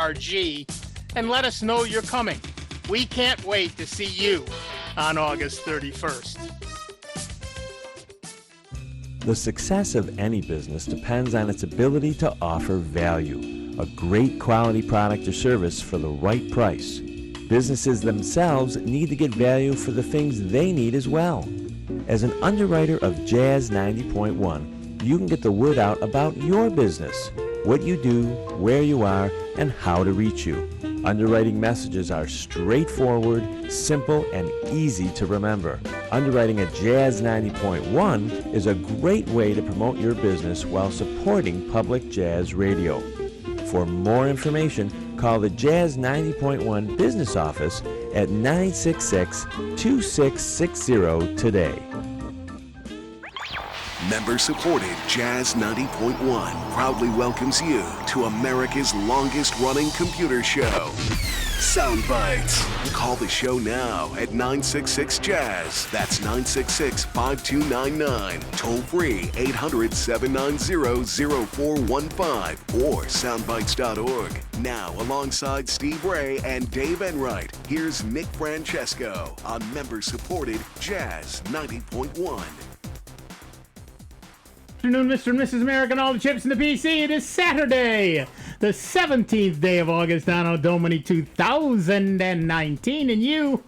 RG and let us know you're coming. We can't wait to see you on August 31st. The success of any business depends on its ability to offer value, a great quality product or service for the right price. Businesses themselves need to get value for the things they need as well. As an underwriter of Jazz 90.1, you can get the word out about your business, what you do, where you are, and how to reach you. Underwriting messages are straightforward, simple, and easy to remember. Underwriting at Jazz 90.1 is a great way to promote your business while supporting public jazz radio. For more information, call the Jazz 90.1 business office at 966-2660 today. Member-supported Jazz 90.1 proudly welcomes you to America's longest-running computer show, Sound Bytes. Call the show now at 966-JAZZ. That's 966-5299. Toll-free 800-790-0415 or soundbytes.org. Now, alongside Steve Ray and Dave Enright, here's Nick Francesco on member-supported Jazz 90.1. Afternoon, Mr. and Mrs. America, and all the chips in the PC. It is Saturday, the 17th day of August, Anno Domini 2019, and you,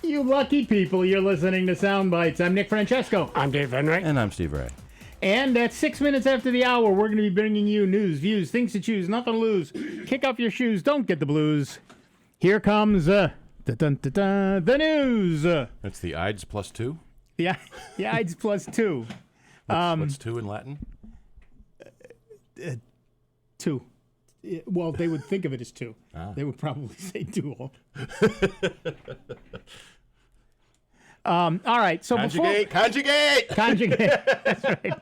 you lucky people, you're listening to Sound Bites. I'm Nick Francesco. I'm Dave Enright. And I'm Steve Ray. And at 6 minutes after the hour, we're going to be bringing you news, views, things to choose, nothing to lose. Kick off your shoes, don't get the blues. Here comes the news. That's the Ides plus 2? Yeah, Ides plus 2. What's 2 in Latin? 2. Well, they would think of it as 2. They would probably say dual. All right. So Conjugate. That's right.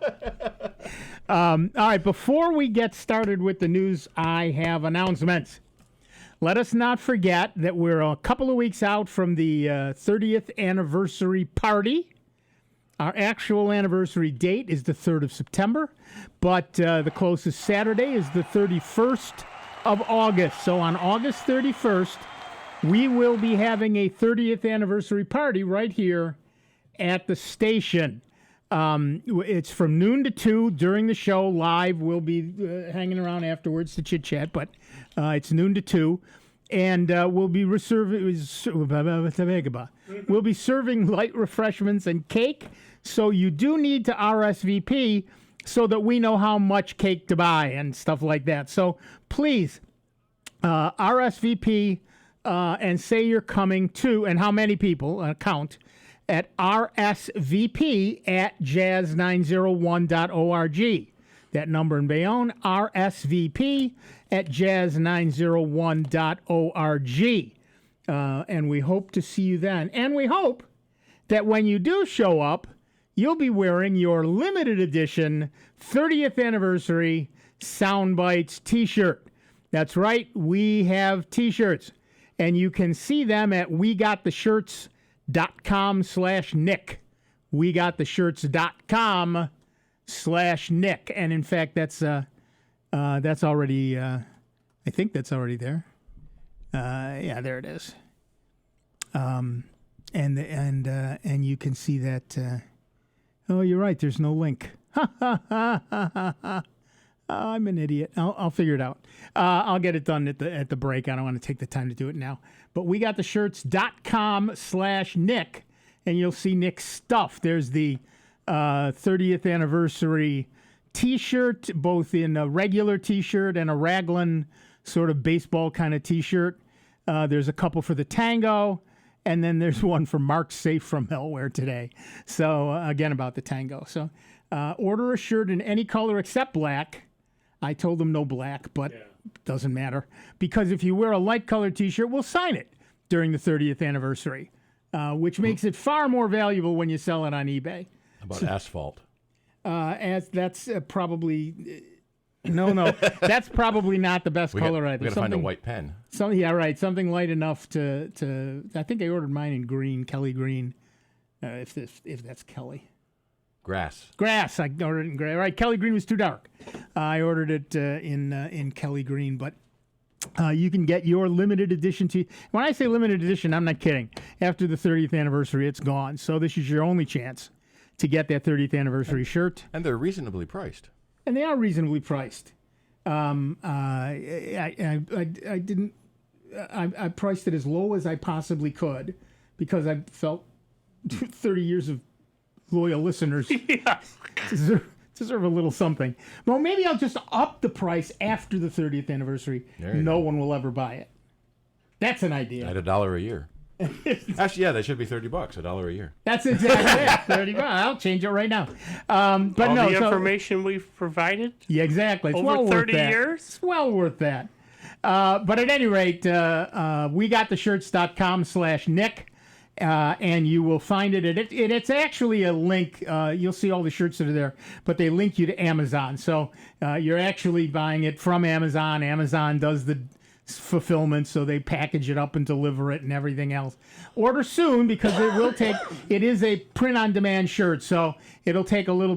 All right. Before we get started with the news, I have announcements. Let us not forget that we're a couple of weeks out from the 30th anniversary party. Our actual anniversary date is the 3rd of September, but the closest Saturday is the 31st of August. So on August 31st, we will be having a 30th anniversary party right here at the station. It's from noon to 2 during the show. Live, we'll be hanging around afterwards to chit-chat, but it's noon to 2. And we'll be serving light refreshments and cake. So you do need to RSVP so that we know how much cake to buy and stuff like that. So please RSVP and say you're coming to, and how many people, count, at rsvp@jazz901.org. That number in Bayonne, rsvp@jazz901.org. And we hope to see you then. And we hope that when you do show up, you'll be wearing your limited edition 30th anniversary Soundbites t-shirt. That's right, we have t-shirts. And you can see them at wegottheshirts.com/Nick. wegottheshirts.com/Nick. And in fact, that's already, I think that's already there. Yeah, there it is. And you can see that. Oh, you're right. There's no link. I'm an idiot. I'll figure it out. I'll get it done at the break. I don't want to take the time to do it now. But wegottheshirts.com/Nick, and you'll see Nick's stuff. There's the 30th anniversary T-shirt, both in a regular T-shirt and a raglan sort of baseball kind of T-shirt. There's a couple for the tango, and then there's one for Mark's Safe from Hellware today. So, again, about the tango. So, order a shirt in any color except black. I told them no black, but doesn't matter. Because if you wear a light colored T-shirt, we'll sign it during the 30th anniversary, which makes it far more valuable when you sell it on eBay. How about asphalt? As that's probably... No, that's probably not the best color either. We got to find a white pen. Yeah, right. Something light enough to. I think I ordered mine in green, Kelly green. If that's Kelly. Grass. Grass. I ordered it in gray. Right, Kelly Green was too dark. I ordered it in Kelly Green, but you can get your limited edition. When I say limited edition, I'm not kidding. After the 30th anniversary, it's gone. So this is your only chance to get that 30th anniversary shirt. And they're reasonably priced. And they are reasonably priced. I priced it as low as I possibly could because I felt 30 years of loyal listeners deserve a little something. Well, maybe I'll just up the price after the 30th anniversary. No one will ever buy it. That's an idea. At $1 a year. Actually, yeah, they should be $30, $1 a year. That's exactly it. $30. I'll change it right now. But All no, the information we've provided. Yeah, exactly. It's Over well 30 worth that. years? It's well worth that. But at any rate, wegottheshirts.com/Nick. And you will find it. It's actually a link. You'll see all the shirts that are there, but they link you to Amazon. So you're actually buying it from Amazon. Amazon does the fulfillment, so they package it up and deliver it and everything else. Order soon because it will take. It is a print-on-demand shirt, so it'll take a little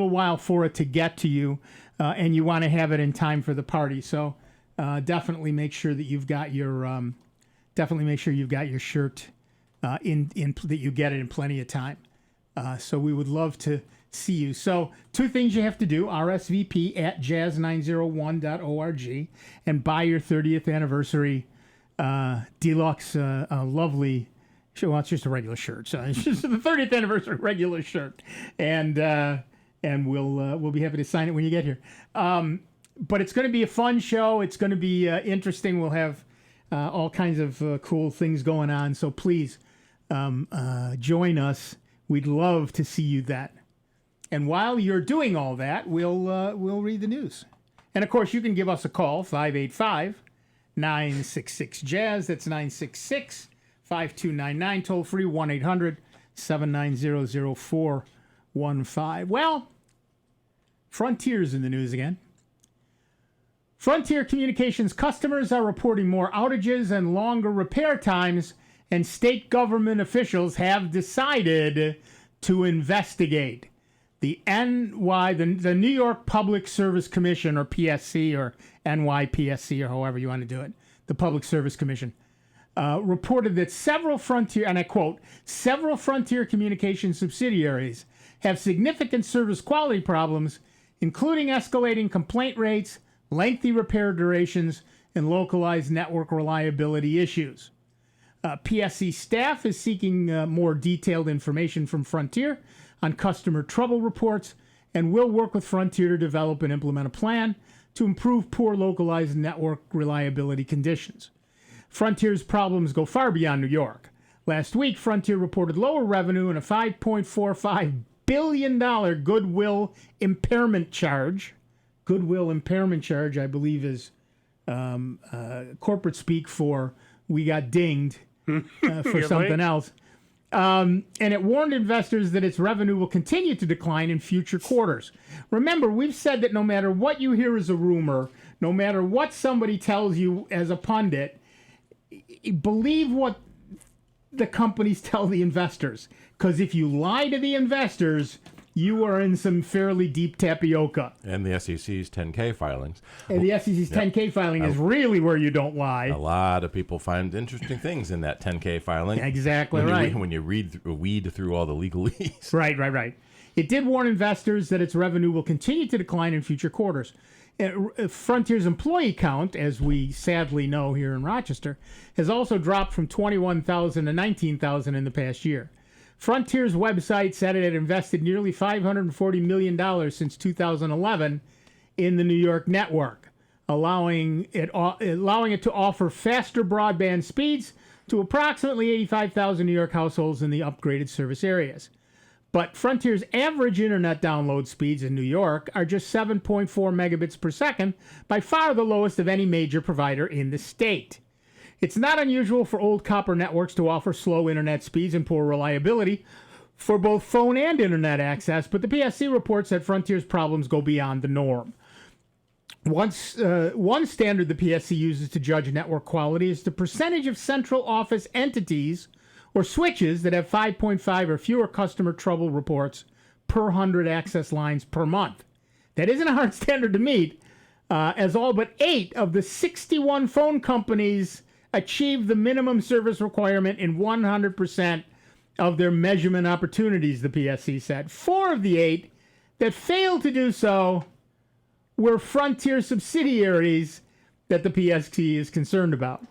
while for it to get to you, and you want to have it in time for the party. So definitely make sure that you've got your shirt. That you get it in plenty of time. So we would love to see you. So 2 things you have to do: RSVP at jazz901.org and buy your 30th anniversary deluxe lovely. Well, it's just a regular shirt. So it's just the 30th anniversary regular shirt, and we'll be happy to sign it when you get here. But it's going to be a fun show. It's going to be interesting. We'll have all kinds of cool things going on. So please. Join us. We'd love to see you then. And while you're doing all that, we'll read the news. And of course, you can give us a call, 585-966-JAZZ. That's 966-5299. Toll free, 1-800-790-0415. Well, Frontier's in the news again. Frontier Communications customers are reporting more outages and longer repair times, and state government officials have decided to investigate. The New York Public Service Commission, or PSC, or NYPSC, or however you want to do it, the Public Service Commission, reported that several Frontier, and I quote, several Frontier Communications subsidiaries have significant service quality problems, including escalating complaint rates, lengthy repair durations, and localized network reliability issues. PSC staff is seeking more detailed information from Frontier on customer trouble reports and will work with Frontier to develop and implement a plan to improve poor localized network reliability conditions. Frontier's problems go far beyond New York. Last week, Frontier reported lower revenue and a $5.45 billion goodwill impairment charge. Goodwill impairment charge, I believe, is corporate speak for we got dinged for something else. And it warned investors that its revenue will continue to decline in future quarters. Remember, we've said that no matter what you hear as a rumor, no matter what somebody tells you as a pundit, believe what the companies tell the investors. Because if you lie to the investors, you are in some fairly deep tapioca. And the SEC's 10K filings. And the SEC's 10K filing is really where you don't lie. A lot of people find interesting things in that 10K filing. Exactly right. When you weed through all the legalese. Right. It did warn investors that its revenue will continue to decline in future quarters. Frontier's employee count, as we sadly know here in Rochester, has also dropped from 21,000 to 19,000 in the past year. Frontier's website said it had invested nearly $540 million since 2011 in the New York network, allowing it to offer faster broadband speeds to approximately 85,000 New York households in the upgraded service areas. But Frontier's average internet download speeds in New York are just 7.4 megabits per second, by far the lowest of any major provider in the state. It's not unusual for old copper networks to offer slow internet speeds and poor reliability for both phone and internet access, but the PSC reports that Frontier's problems go beyond the norm. One standard the PSC uses to judge network quality is the percentage of central office entities or switches that have 5.5 or fewer customer trouble reports per 100 access lines per month. That isn't a hard standard to meet, as all but 8 of the 61 phone companies achieved the minimum service requirement in 100% of their measurement opportunities, the PSC said. 4 of the 8 that failed to do so were Frontier subsidiaries that the PSC is concerned about.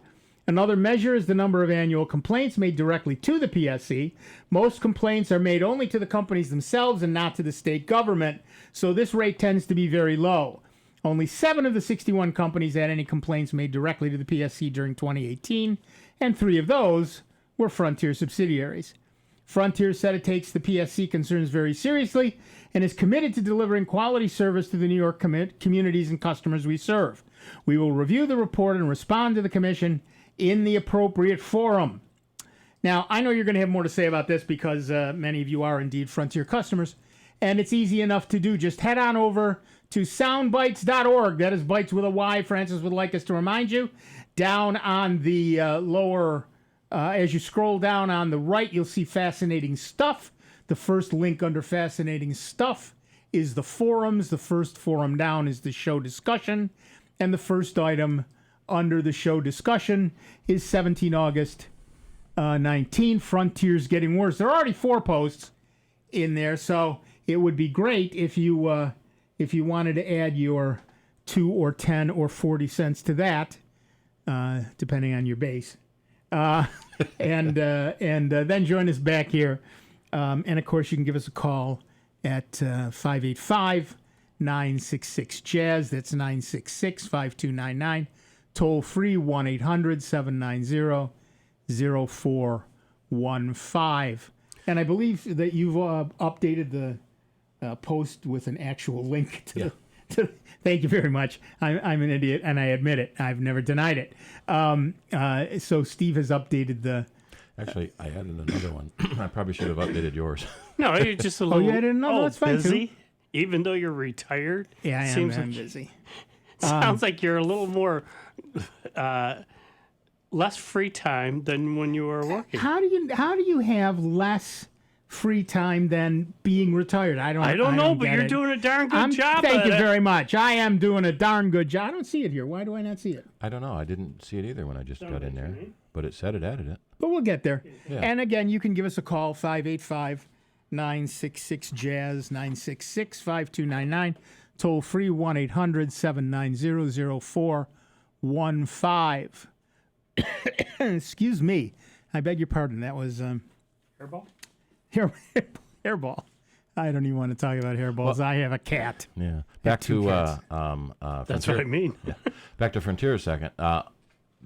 Another measure is the number of annual complaints made directly to the PSC. Most complaints are made only to the companies themselves and not to the state government, so this rate tends to be very low. Only 7 of the 61 companies had any complaints made directly to the PSC during 2018, and 3 of those were Frontier subsidiaries. Frontier said it takes the PSC concerns very seriously and is committed to delivering quality service to the New York communities and customers we serve. We will review the report and respond to the Commission in the appropriate forum. Now, I know you're going to have more to say about this because many of you are indeed Frontier customers, and it's easy enough to do. Just head on over to soundbytes.org. That is Bytes with a Y. Francis would like us to remind you. Down on the lower, as you scroll down on the right, you'll see Fascinating Stuff. The first link under Fascinating Stuff is the forums. The first forum down is the show discussion. And the first item under the show discussion is 17 August 19, Frontier's Getting Worse. There are already 4 posts in there, so it would be great if you wanted to add your 2 or 10 or 40 cents to that, depending on your base. And then join us back here. And, of course, you can give us a call at 585-966-JAZZ. That's 966-5299. Toll free 1-800-790-0415. And I believe that you've updated the post with an actual link to the... Thank you very much. I'm an idiot, and I admit it. I've never denied it. So Steve has updated the... Actually, I added another one. I probably should have updated yours. No, you're just a little you added another? That's fine, busy. too. Even though you're retired. Yeah, I'm I'm busy. Sounds like you're a little more less free time than when you were working. How do you have less free time than being retired? I don't know, but get you're it. doing a darn good job. Thank you at it. very much. I am doing a darn good job. I don't see it here. Why do I not see it? I don't know. I didn't see it either when I just got in there. But it said it added it. But we'll get there. Yeah. And again, you can give us a call, 585-966-JAZZ, 966-5299. Toll free, 1-800-790-0415. Excuse me. I beg your pardon. That was... Hairball? Hairball. I don't even want to talk about hairballs. I have a cat. Yeah. Back to That's Frontier. what I mean. Yeah. Back to Frontier a second.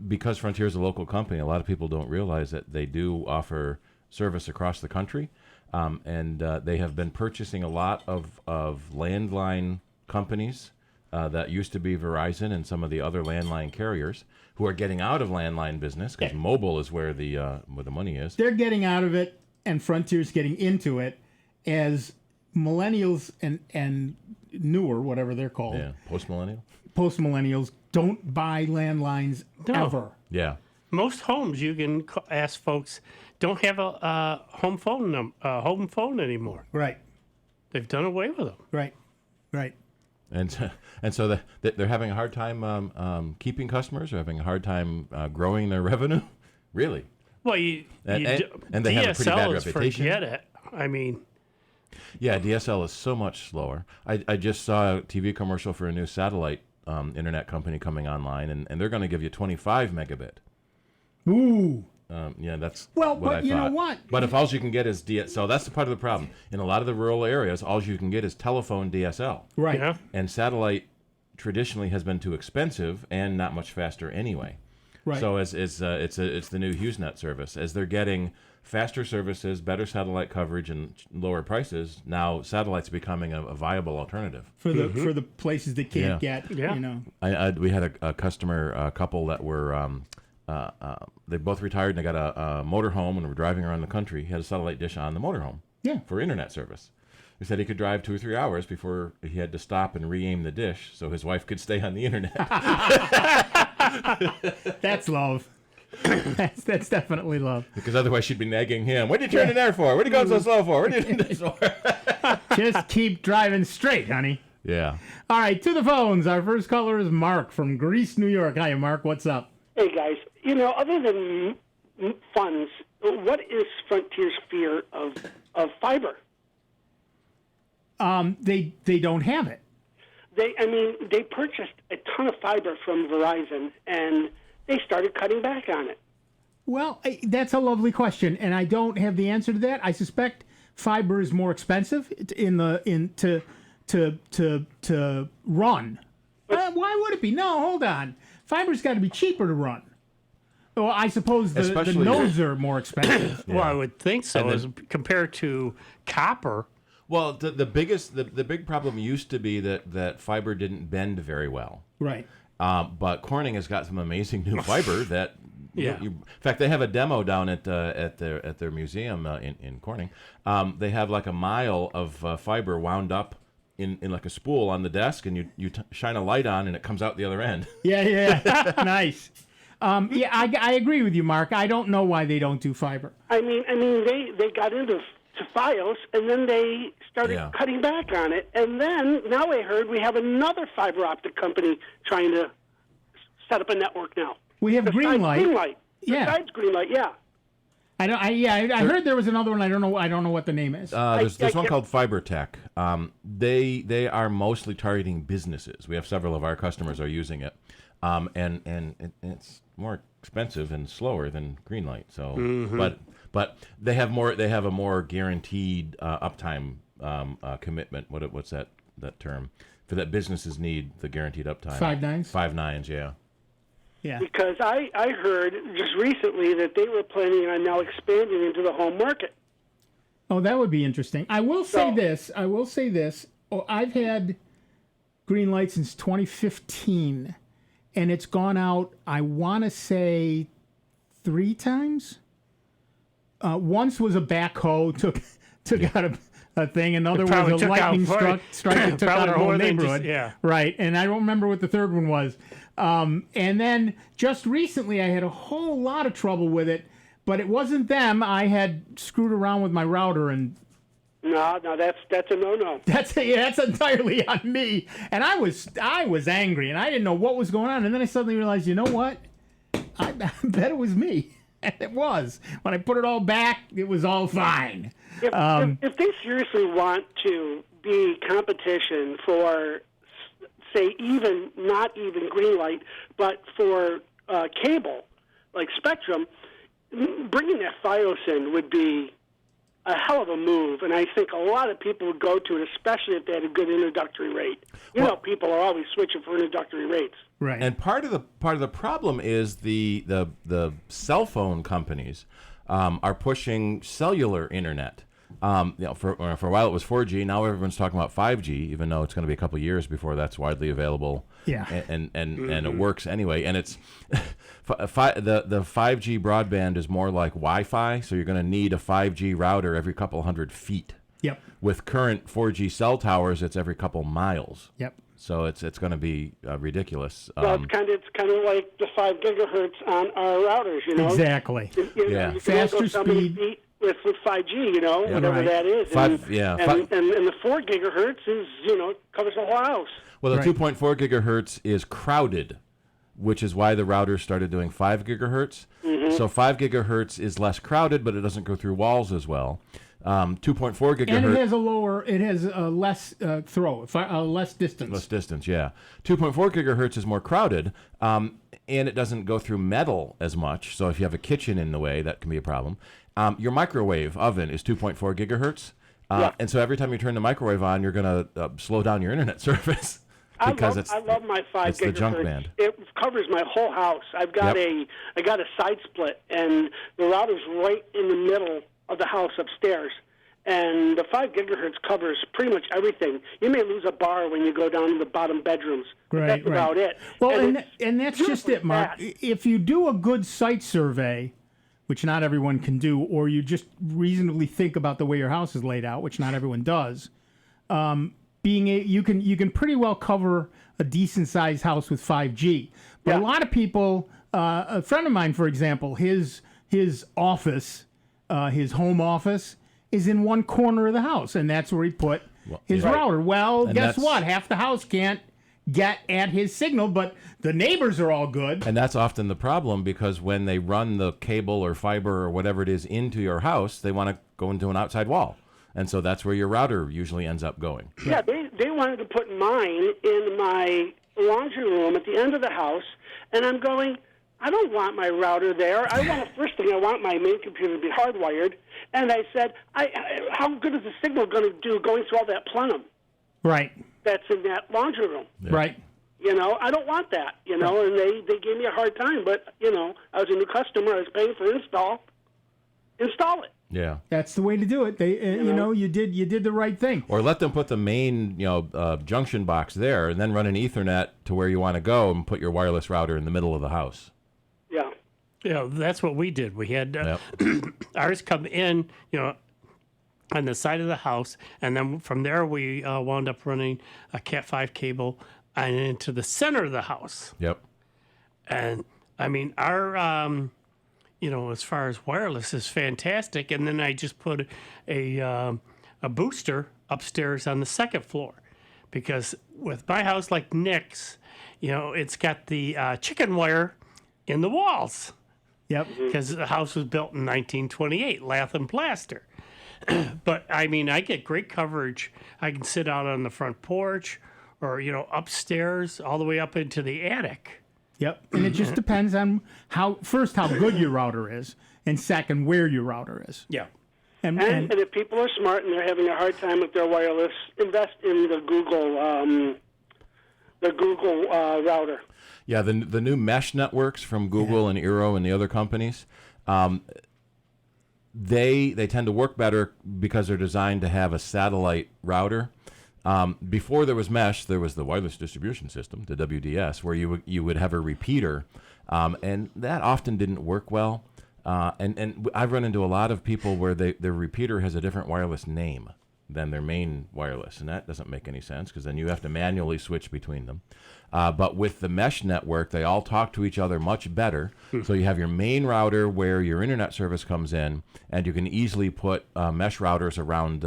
Because Frontier is a local company, a lot of people don't realize that they do offer service across the country, and they have been purchasing a lot of landline companies that used to be Verizon and some of the other landline carriers who are getting out of landline business because mobile is where the money is. They're getting out of it, and Frontier's getting into it as millennials and newer, whatever they're called. Yeah, post-millennial. Post-millennials don't buy landlines ever. Yeah. Most homes, you can ask folks, don't have a home phone anymore. Right. They've done away with them. Right. And so they're having a hard time keeping customers, or having a hard time growing their revenue. Really? Well, And they have a pretty bad DSL is reputation. forget it. I mean, Yeah, DSL is so much slower. I just saw a TV commercial for a new satellite internet company coming online, and they're going to give you 25 megabit. Ooh. Yeah, that's Well, what but I you know thought. what? But if all you can get is DSL, that's the part of the problem. In a lot of the rural areas, all you can get is telephone DSL. Right. yeah. And satellite traditionally has been too expensive and not much faster anyway. Right. So it's the new HughesNet service. As they're getting faster services, better satellite coverage, and lower prices, now satellite's becoming a viable alternative. for the places that can't get, Yeah. you know. We had a customer couple that were they both retired and they got a motorhome and were driving around the country. He had a satellite dish on the motorhome for internet service. He said he could drive 2 or 3 hours before he had to stop and re-aim the dish so his wife could stay on the internet. That's love. That's definitely love. Because otherwise she'd be nagging him. What did you turn it there for? What did you go so slow for? What did you do this for? Just keep driving straight, honey. Yeah. All right, to the phones. Our first caller is Mark from Greece, New York. Hi, Mark. What's up? Hey, guys. You know, other than funds, what is Frontier's fear of fiber? They don't have it. They purchased a ton of fiber from Verizon, and they started cutting back on it. Well, that's a lovely question, and I don't have the answer to that. I suspect fiber is more expensive to run. Why would it be? No, hold on. Fiber's got to be cheaper to run. Well, I suppose the nodes are more expensive. Well, I would think so, as compared to copper. Well, the big problem used to be that fiber didn't bend very well. Right. But Corning has got some amazing new fiber that. Yeah. In fact, they have a demo down at their museum in Corning. They have like a mile of fiber wound up in like a spool on the desk, and you shine a light on, and it comes out the other end. Yeah. Nice. I agree with you, Mark. I don't know why they don't do fiber. They got into Fios, and then they started cutting back on it, and then now I heard we have another fiber optic company trying to set up a network now. We have Greenlight. Yeah. Besides Greenlight, yeah. I heard there was another one. I don't know what the name is. There's one called FiberTech. They are mostly targeting businesses. We have several of our customers are using it, and it's more expensive and slower than Greenlight. So, but they have more. They have a more guaranteed uptime commitment. What's that term for that businesses need the guaranteed uptime? 5 nines. 5 nines, yeah. Yeah. Because I heard just recently that they were planning on now expanding into the home market. Oh, that would be interesting. I will say this. Oh, I've had Greenlight since 2015, and it's gone out, I want to say, 3 times. Once was a backhoe, took out a thing. Another was a lightning strike that took out a whole neighborhood. Right, and I don't remember what the third one was. And then just recently I had a whole lot of trouble with it, but it wasn't them. I had screwed around with my router and... No, that's a no-no. That's entirely on me. And I was angry, and I didn't know what was going on. And then I suddenly realized, you know what? I bet it was me. And it was. When I put it all back, it was all fine. If they seriously want to be competition for, say, not even Greenlight, but for cable, like Spectrum, bringing that Fios in would be a hell of a move, and I think a lot of people would go to it, especially if they had a good introductory rate. You know, people are always switching for introductory rates. Right. And part of the problem is the cell phone companies are pushing cellular internet. For a while it was 4G. Now everyone's talking about 5G, even though it's going to be a couple of years before that's widely available. Yeah. And it works anyway. And it's the 5G broadband is more like Wi-Fi, so you're going to need a 5G router every couple hundred feet. Yep. With current 4G cell towers, it's every couple miles. Yep. So it's going to be ridiculous. Well, it's kind of like the 5 gigahertz on our routers, you know. Exactly. Yeah. Faster speed. With 5G, whatever that is. And the 4 gigahertz is, covers the whole house. Well, the 2.4 gigahertz is crowded, which is why the routers started doing 5 gigahertz. Mm-hmm. So 5 gigahertz is less crowded, but it doesn't go through walls as well. 2.4 gigahertz. And it has a less less distance. Less distance, yeah. 2.4 gigahertz is more crowded, and it doesn't go through metal as much. So if you have a kitchen in the way, that can be a problem. Your microwave oven is 2.4 gigahertz. And so every time you turn the microwave on, you're going to slow down your internet service. Because I love my 5 gigahertz. The junk band. It covers my whole house. I got a side split, and the router's right in the middle of the house upstairs. And the 5 gigahertz covers pretty much everything. You may lose a bar when you go down to the bottom bedrooms. But that's about it. Well, and that's just it, Mark. If you do a good site survey, which not everyone can do, or you just reasonably think about the way your house is laid out, which not everyone does, you can pretty well cover a decent sized house with 5G. But a lot of people, a friend of mine, for example, his office, his home office, is in one corner of the house, and that's where he put his router. Well, And guess that's- what? Half the house can't get at his signal, but the neighbors are all good. And that's often the problem, because when they run the cable or fiber or whatever it is into your house, they want to go into an outside wall. And so that's where your router usually ends up going. Yeah, they wanted to put mine in my laundry room at the end of the house, and I'm going, I don't want my router there. First thing, I want my main computer to be hardwired. And I said, how good is the signal going to do going through all that plenum Right. that's in that laundry room? Right. I don't want that, and they gave me a hard time. But, I was a new customer. I was paying for install. Install it. Yeah. That's the way to do it. They, you did the right thing. Or let them put the main, junction box there, and then run an Ethernet to where you want to go, and put your wireless router in the middle of the house. Yeah. Yeah, that's what we did. We had ours come in, on the side of the house, and then from there we wound up running a Cat5 cable and into the center of the house. Yep. And I mean, our, as far as wireless is fantastic. And then I just put a booster upstairs on the second floor, because with my house, like Nick's, it's got the chicken wire in the walls, Yep. because the house was built in 1928, lath and plaster. But I mean, I get great coverage. I can sit out on the front porch, or upstairs, all the way up into the attic. Yep. And it just depends on how good your router is, and second, where your router is. Yeah. And And if people are smart and they're having a hard time with their wireless, invest in the Google router. Yeah, the new mesh networks from Google and Eero and the other companies, they tend to work better because they're designed to have a satellite router. Before there was mesh, there was the wireless distribution system, the WDS, where you would have a repeater, and that often didn't work well. And I've run into a lot of people where their repeater has a different wireless name than their main wireless, and that doesn't make any sense, because then you have to manually switch between them. But with the mesh network, they all talk to each other much better. So you have your main router where your internet service comes in, and you can easily put mesh routers around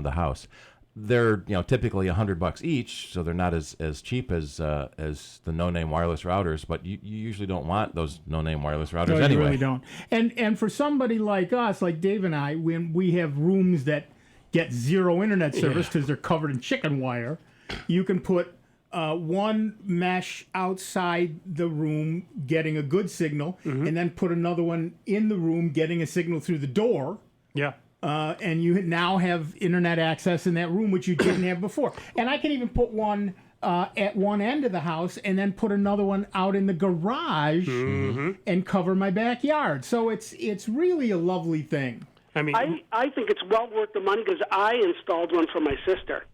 the house. They're typically $100 each, so they're not as cheap as the no-name wireless routers. But you usually don't want those no-name wireless routers no, anyway. you really don't. And for somebody like us, like Dave and I, when we have rooms that get zero internet service because they're covered in chicken wire, you can put one mesh outside the room getting a good signal, and then put another one in the room getting a signal through the door. Yeah. And you now have internet access in that room, which you didn't have before. And I can even put one at one end of the house, and then put another one out in the garage and cover my backyard. So it's really a lovely thing. I mean, I think it's well worth the money, because I installed one for my sister,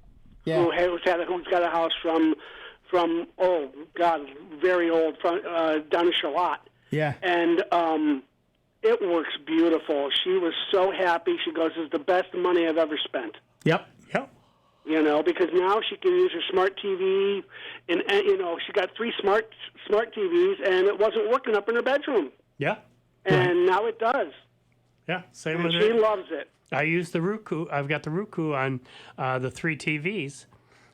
who's got a house from oh God, very old, down in Charlotte. Yeah. And it works beautiful. She was so happy. She goes, "It's the best money I've ever spent." Yep. Because now she can use her smart TV, and she got 3 smart TVs, and it wasn't working up in her bedroom. yeah. And now it does. Yeah. Same And with she it. loves it. I use the Roku. I've got the Roku on the 3 TVs,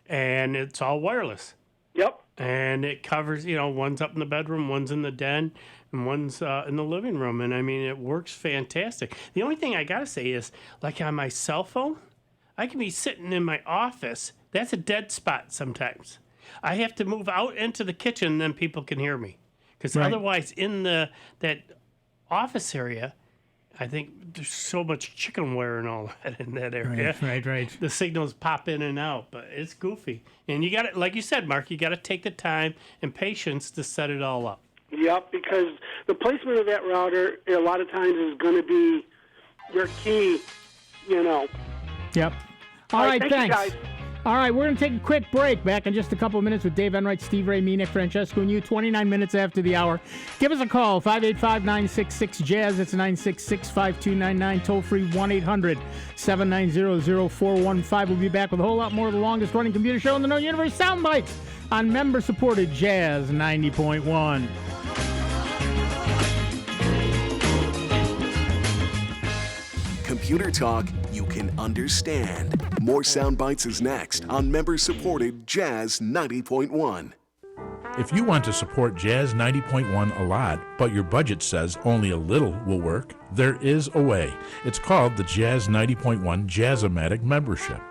and it's all wireless. Yep. And it covers, one's up in the bedroom, one's in the den, and one's in the living room. And I mean, it works fantastic. The only thing I got to say is, like on my cell phone, I can be sitting in my office. That's a dead spot sometimes. I have to move out into the kitchen, then people can hear me. Because otherwise, in that office area, I think there's so much chicken wire and all that in that area. Right. The signals pop in and out, but it's goofy. And you got to, like you said, Mark, you got to take the time and patience to set it all up. Yep, because the placement of that router a lot of times is going to be your key, Yep. All right, thank you, thanks. guys. All right, we're going to take a quick break. Back in just a couple of minutes with Dave Enright, Steve Ray, me, Nick, Francesco, and you. 29 minutes after the hour. Give us a call, 585-966-JAZZ. It's 966-5299. Toll free, 1-800-790-0415. We'll be back with a whole lot more of the longest-running computer show in the known universe, Sound Bites, on member-supported Jazz 90.1. Computer talk you can understand. More Sound Bites is next on member-supported Jazz 90.1. If you want to support Jazz 90.1 a lot, but your budget says only a little will work, there is a way. It's called the Jazz 90.1 Jazz-O-Matic membership.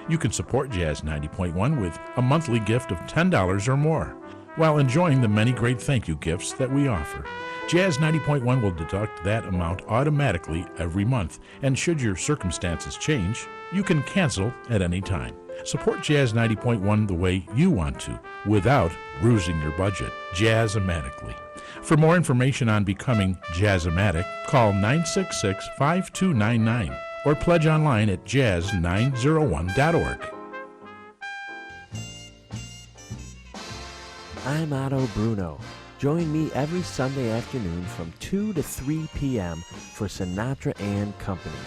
You can support Jazz 90.1 with a monthly gift of $10 or more, while enjoying the many great thank you gifts that we offer. Jazz 90.1 will deduct that amount automatically every month, and should your circumstances change, you can cancel at any time. Support Jazz 90.1 the way you want to, without bruising your budget. Jazz-O-Matically. For more information on becoming Jazz-O-Matic, call 966-5299 or pledge online at jazz901.org. I'm Otto Bruno. Join me every Sunday afternoon from 2 to 3 p.m. for Sinatra and Company.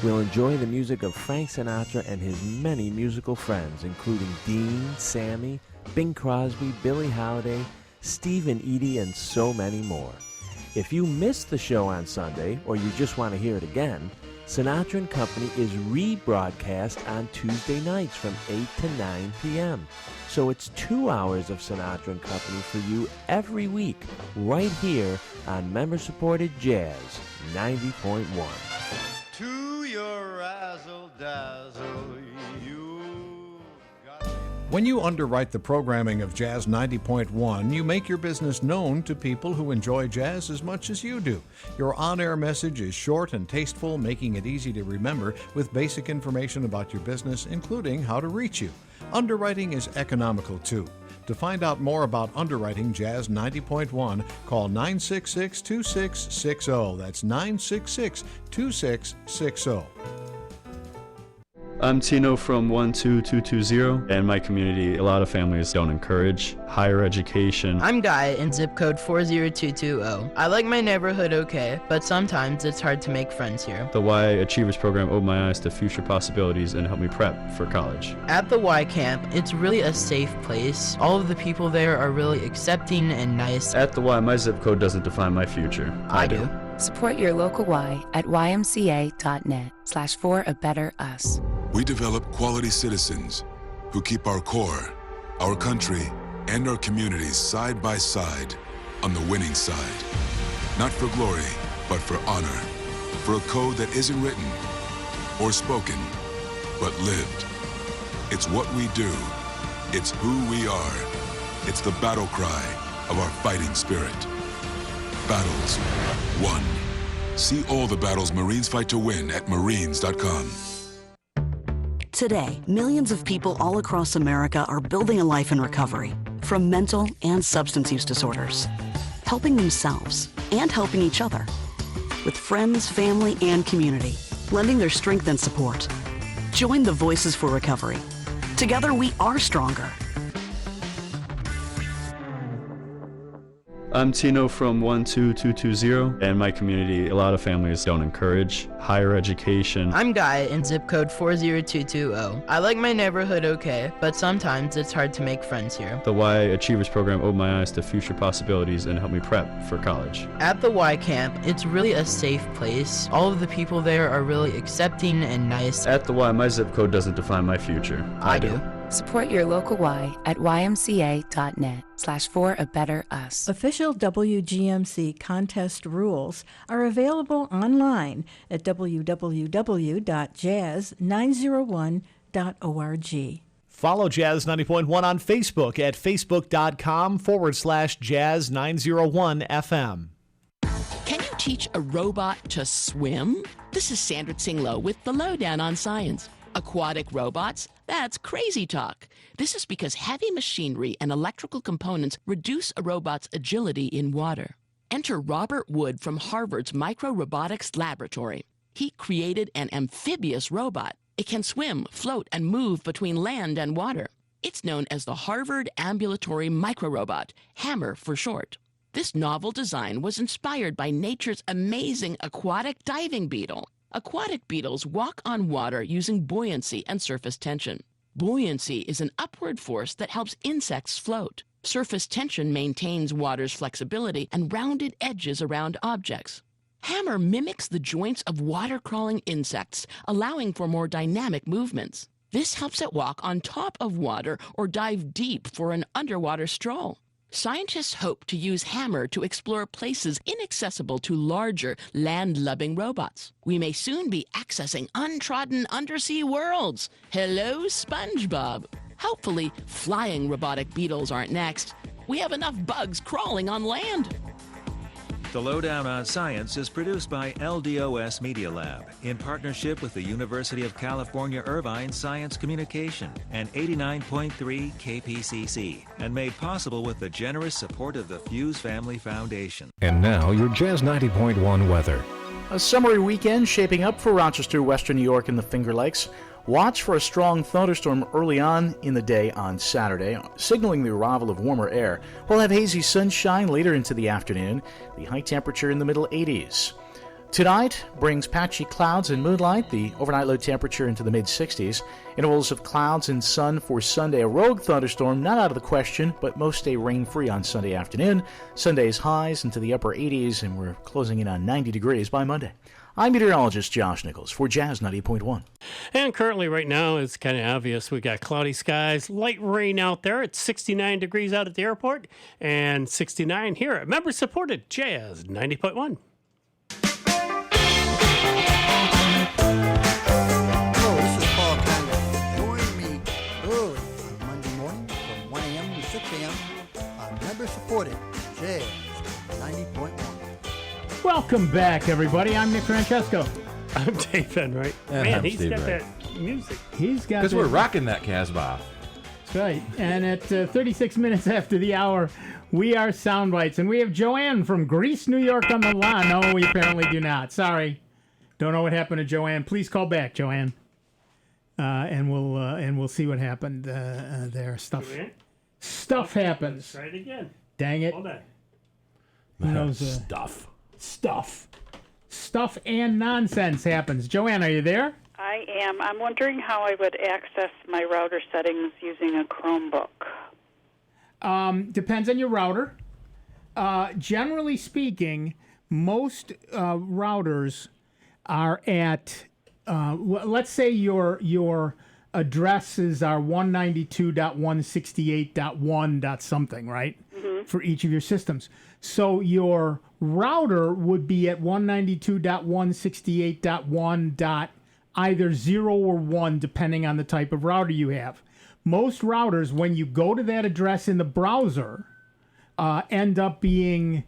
We'll enjoy the music of Frank Sinatra and his many musical friends, including Dean, Sammy, Bing Crosby, Billie Holiday, Steve and Edie, and so many more. If you missed the show on Sunday, or you just want to hear it again, Sinatra and Company is rebroadcast on Tuesday nights from 8 to 9 p.m. So it's 2 hours of Sinatra and Company for you every week, right here on member-supported Jazz 90.1. To your razzle-dazzle, you got... When you underwrite the programming of Jazz 90.1, you make your business known to people who enjoy jazz as much as you do. Your on-air message is short and tasteful, making it easy to remember with basic information about your business, including how to reach you. Underwriting is economical, too. To find out more about underwriting Jazz 90.1, call 966-2660. That's 966-2660. I'm Tino from 12220. In my community, a lot of families don't encourage higher education. I'm Guy in zip code 40220. I like my neighborhood okay, but sometimes it's hard to make friends here. The Y Achievers program opened my eyes to future possibilities and helped me prep for college. At the Y Camp, it's really a safe place. All of the people there are really accepting and nice. At the Y, my zip code doesn't define my future. I do. Support your local Y at ymca.net/for-a-better-us. We develop quality citizens who keep our core, our country, and our communities side by side on the winning side. Not for glory, but for honor. For a code that isn't written or spoken, but lived. It's what we do. It's who we are. It's the battle cry of our fighting spirit. Battles won. See all the battles Marines fight to win at marines.com. Today, millions of people all across America are building a life in recovery from mental and substance use disorders, helping themselves and helping each other with friends, family, and community, lending their strength and support. Join the Voices for Recovery. Together, we are stronger. I'm Tino from 12220. In my community, a lot of families don't encourage higher education. I'm Guy in zip code 40220. I like my neighborhood okay, but sometimes it's hard to make friends here. The Y Achievers program opened my eyes to future possibilities and helped me prep for college. At the Y Camp, it's really a safe place. All of the people there are really accepting and nice. At the Y, my zip code doesn't define my future. I do. Support your local Y at ymca.net/for-a-better-us. Official WGMC contest rules are available online at www.jazz901.org. Follow Jazz 90.1 on Facebook at facebook.com/Jazz901FM. Can you teach a robot to swim? This is Sandra Tsinglow with the Lowdown on Science. Aquatic robots? That's crazy talk. This is because heavy machinery and electrical components reduce a robot's agility in water. Enter Robert Wood from Harvard's Microrobotics Laboratory. He created an amphibious robot. It can swim, float, and move between land and water. It's known as the Harvard Ambulatory Microrobot, HAMMER for short. This novel design was inspired by nature's amazing aquatic diving beetle. Aquatic beetles walk on water using buoyancy and surface tension. Buoyancy is an upward force that helps insects float. Surface tension maintains water's flexibility and rounded edges around objects. Hammer mimics the joints of water-crawling insects, allowing for more dynamic movements. This helps it walk on top of water or dive deep for an underwater stroll. Scientists hope to use Hammer to explore places inaccessible to larger, land-loving robots. We may soon be accessing untrodden undersea worlds. Hello, SpongeBob. Hopefully, flying robotic beetles aren't next. We have enough bugs crawling on land. The Lowdown on Science is produced by LDOS Media Lab in partnership with the University of California Irvine Science Communication and 89.3 KPCC, and made possible with the generous support of the Fuse Family Foundation. And now, your Jazz 90.1 weather. A summery weekend shaping up for Rochester, Western New York, and the Finger Lakes. Watch for a strong thunderstorm early on in the day on Saturday, signaling the arrival of warmer air. We'll have hazy sunshine later into the afternoon, the high temperature in the middle 80s. Tonight brings patchy clouds and moonlight, the overnight low temperature into the mid-60s. Intervals of clouds and sun for Sunday. A rogue thunderstorm not out of the question, but most stay rain-free on Sunday afternoon. Sunday's highs into the upper 80s, and we're closing in on 90 degrees by Monday. I'm meteorologist Josh Nichols for Jazz 90.1. And currently right now, it's kind of obvious. We got cloudy skies, light rain out there. It's 69 degrees out at the airport and 69 here at member-supported Jazz 90.1. Hello, this is Paul Conley. Join me early on Monday morning from 1 a.m. to 6 a.m. on member-supported Jazz 90.1. Welcome back, everybody. I'm Nick Francesco. I'm Dave Enright. Man, he's Steve got Wright. that music. He's got Because we're rocking that Casbah. That's right. And at 36 minutes after the hour, we are Sound Bytes. And we have Joanne from Greece, New York on the line. No, we apparently do not. Sorry. Don't know what happened to Joanne. Please call back, Joanne. And we'll see what happened there. Stuff happens. Try it again. Dang it. Hold on. Who knows? Stuff and nonsense happens. Joanne, are you there? I am. I'm wondering how I would access my router settings using a Chromebook. Depends on your router. Generally speaking, most routers are at, let's say your addresses are 192.168.1. something, right? Mm-hmm. For each of your systems. So your router would be at 192.168.1. Either 0 or 1, depending on the type of router you have. Most routers, when you go to that address in the browser, end up being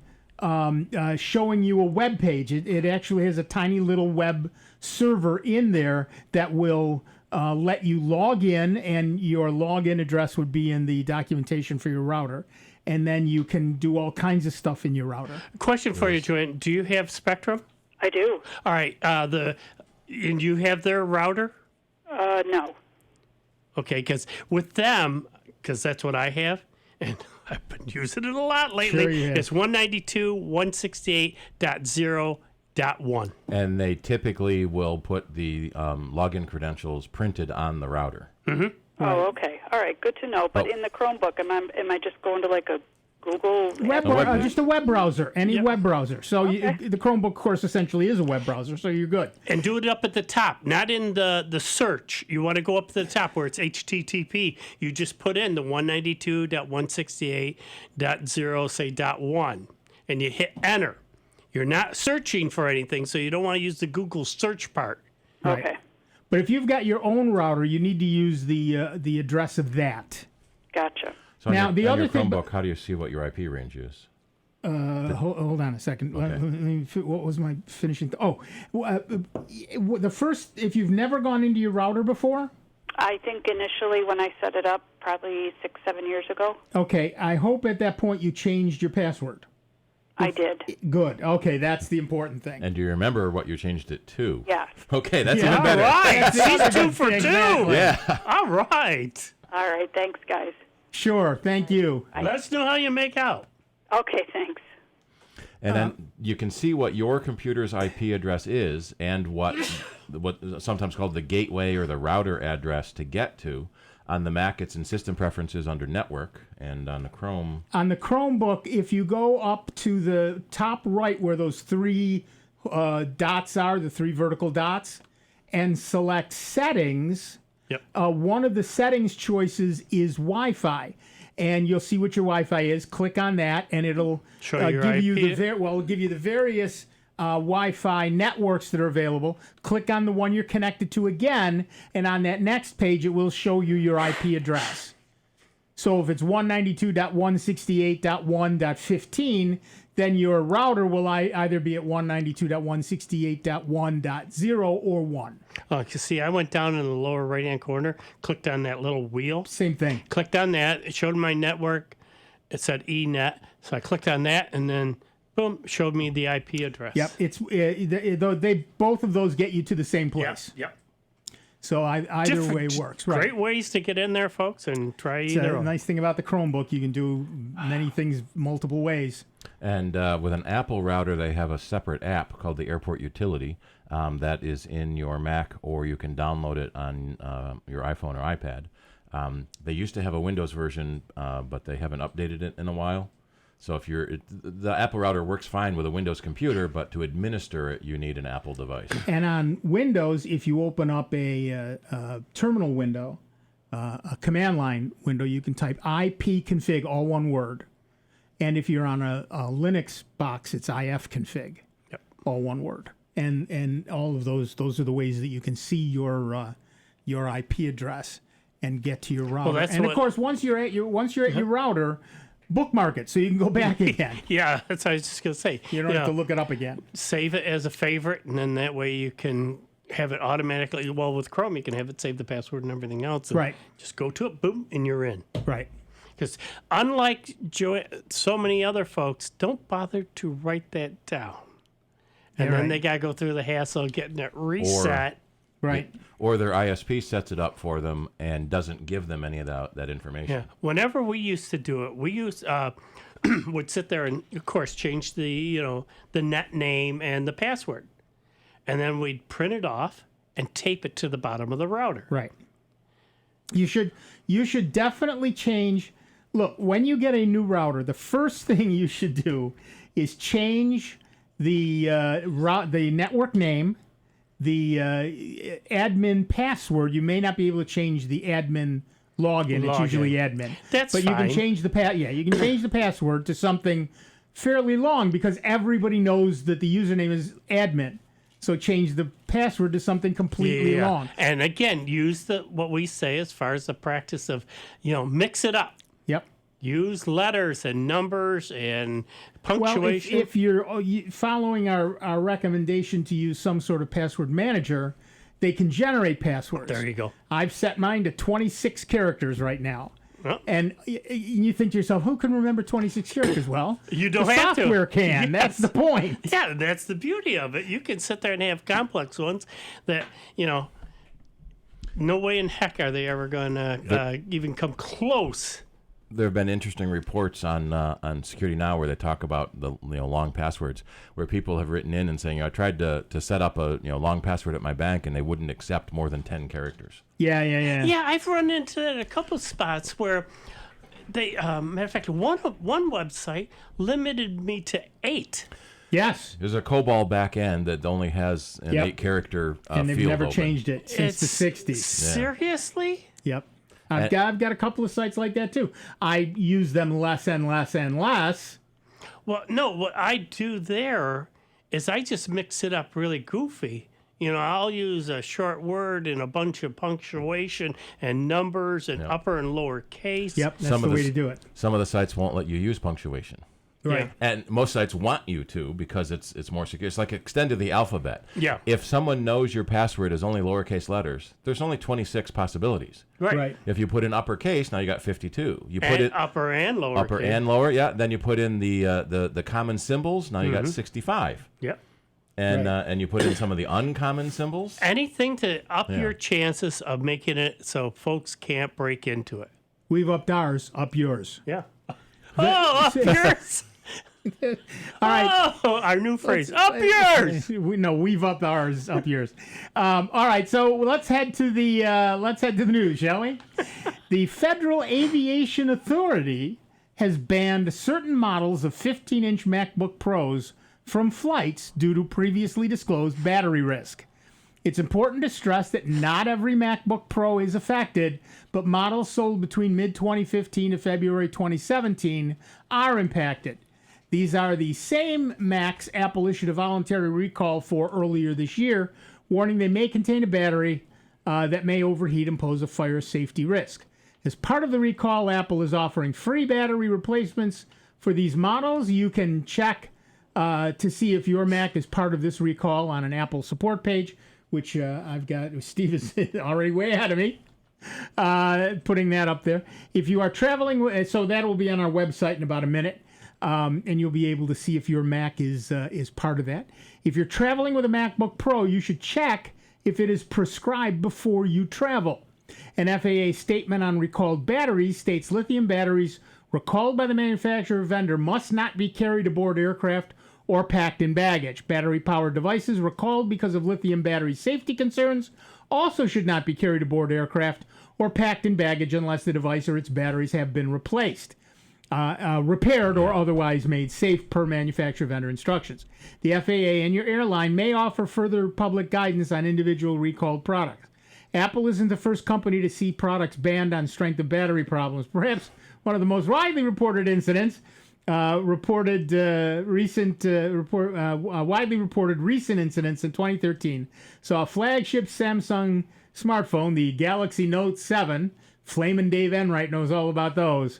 showing you a web page. It actually has a tiny little web server in there that will let you log in, and your login address would be in the documentation for your router. And then you can do all kinds of stuff in your router. Question for you, Joanne. Do you have Spectrum? I do. All right. And you have their router? No. Okay, because with them, because that's what I have, and I've been using it a lot lately, Sure you have. it's 192.168.0.1. And they typically will put the login credentials printed on the router. Mm-hmm. Oh, okay. All right. Good to know. But in the Chromebook, am I just going to like a Google? Just a web browser, any web browser. So the Chromebook, of course, essentially is a web browser, so you're good. And do it up at the top, not in the search. You want to go up to the top where it's HTTP. You just put in the 192.168.0, say .1, and you hit enter. You're not searching for anything, so you don't want to use the Google search part. Right. Okay. But if you've got your own router, you need to use the address of that. Gotcha. So Now, on the your other thing- Chromebook, how do you see what your IP range is? Hold on a second. Okay. What was my finishing? The first, if you've never gone into your router before. I think initially when I set it up, probably 6-7 years ago. Okay, I hope at that point you changed your password. I did. Good. Okay, that's the important thing. And do you remember what you changed it to? Yes. Okay, that's Yeah, even better. All right. That's the He's other 2 good for thing, 2. exactly. Yeah. All right. All right. Thanks, guys. Sure. Thank you. Let us know how you make out. Okay. Thanks. And then you can see what your computer's IP address is and what is sometimes called the gateway or the router address to get to. On the Mac, it's in System Preferences under Network, and on the Chrome... On the Chromebook, if you go up to the top right where those three dots are, the 3 vertical dots, and select settings. Yep. One of the settings choices is Wi-Fi. And you'll see what your Wi-Fi is. Click on that, and it'll Show your give you IP. it'll give you the various Wi-Fi networks that are available. Click on the one you're connected to again, and on that next page, it will show you your IP address. So if it's 192.168.1.15, then your router will either be at 192.168.1.0 or 1. You see, I went down in the lower right-hand corner, clicked on that little wheel. Same thing. Clicked on that. It showed my network. It said ENET. So I clicked on that, and then, boom, showed me the IP address. Yep. It's they both of those get you to the same place. Yep. So either way works. Right. Great ways to get in there, folks, and try It's either. a nice thing about the Chromebook. You can do many things multiple ways. And with an Apple router, they have a separate app called the Airport Utility that is in your Mac, or you can download it on your iPhone or iPad. They used to have a Windows version, but they haven't updated it in a while. So if the Apple router works fine with a Windows computer, but to administer it, you need an Apple device. And on Windows, if you open up a terminal window, a command line window, you can type ipconfig, all one word. And if you're on a Linux box, it's ifconfig, all one word. And all of those are the ways that you can see your IP address and get to your router. Well, of course, once you're at your router, bookmark it so you can go back again. Yeah, that's what I was just going to say. You don't have to look it up again. Save it as a favorite, and then that way you can have it automatically. Well, with Chrome, you can have it save the password and everything else. And Right. Just go to it, boom, and you're in. Right. Because unlike so many other folks, don't bother to write that down. And then they got to go through the hassle of getting it reset. Right. Or their ISP sets it up for them and doesn't give them any of that information. Yeah. Whenever we used to do it, we used would sit there and, of course, change the net name and the password, and then we'd print it off and tape it to the bottom of the router. Right. You should definitely change. Look, when you get a new router, the first thing you should do is change the network name, the admin password. You may not be able to change the admin login. It's usually admin. That's but fine. You can change the you can change the password to something fairly long because everybody knows that the username is admin. So change the password to something completely long. And again, use what we say as far as the practice of, mix it up. Yep. Use letters and numbers and punctuation. Well, if you're following our recommendation to use some sort of password manager, they can generate passwords. There you go. I've set mine to 26 characters right now. Oh. And you think to yourself, who can remember 26 characters? Well, you don't the have to. software can. Yes. That's the point. Yeah, that's the beauty of it. You can sit there and have complex ones that, no way in heck are they ever going to even come close. There have been interesting reports on Security Now where they talk about the long passwords, where people have written in and saying, I tried to set up a long password at my bank and they wouldn't accept more than 10 characters. Yeah. Yeah, I've run into that at a couple spots where they, matter of fact, one website limited me to 8. Yes. There's a COBOL back end that only has an 8-character and they've field never open. changed it since the 60s. Seriously? Yep. I've got a couple of sites like that too. I use them less and less and less. Well, no, what I do there is I just mix it up really goofy. I'll use a short word and a bunch of punctuation and numbers and upper and lower case. Yep, that's the way to do it. Some of the sites won't let you use punctuation. Right. And most sites want you to because it's more secure. It's like extend to the alphabet. Yeah. If someone knows your password is only lowercase letters, there's only 26 possibilities. Right. If you put in uppercase, now you got 52. You put and it upper and lower. Upper case. and lower, yeah. Then you put in the common symbols, now you got 65. Yep. And and you put in some of the uncommon symbols. Anything to up your chances of making it so folks can't break into it. We've upped ours, up yours. Yeah. Up yours. All right. Oh, our new phrase, up yours. We've upped ours, up yours. All right, so let's head to the news, shall we? The Federal Aviation Authority has banned certain models of 15-inch MacBook Pros from flights due to previously disclosed battery risk. It's important to stress that not every MacBook Pro is affected, but models sold between mid-2015 to February 2017 are impacted. These are the same Macs Apple issued a voluntary recall for earlier this year, warning they may contain a battery that may overheat and pose a fire safety risk. As part of the recall, Apple is offering free battery replacements for these models. You can check to see if your Mac is part of this recall on an Apple support page, which I've got. Steve is already way ahead of me, putting that up there. If you are traveling, so that will be on our website in about a minute, and you'll be able to see if your Mac is part of that. If you're traveling with a MacBook Pro, you should check if it is prescribed before you travel. An FAA statement on recalled batteries states lithium batteries recalled by the manufacturer or vendor must not be carried aboard aircraft or packed in baggage. Battery-powered devices recalled because of lithium battery safety concerns also should not be carried aboard aircraft or packed in baggage unless the device or its batteries have been replaced, repaired, or otherwise made safe per manufacturer vendor instructions. The FAA and your airline may offer further public guidance on individual recalled products. Apple isn't the first company to see products banned on strength of battery problems. Perhaps one of the most widely reported incidents widely reported recent incidents in 2013 saw a flagship Samsung smartphone, the Galaxy Note 7, Flamin' Dave Enright knows all about those,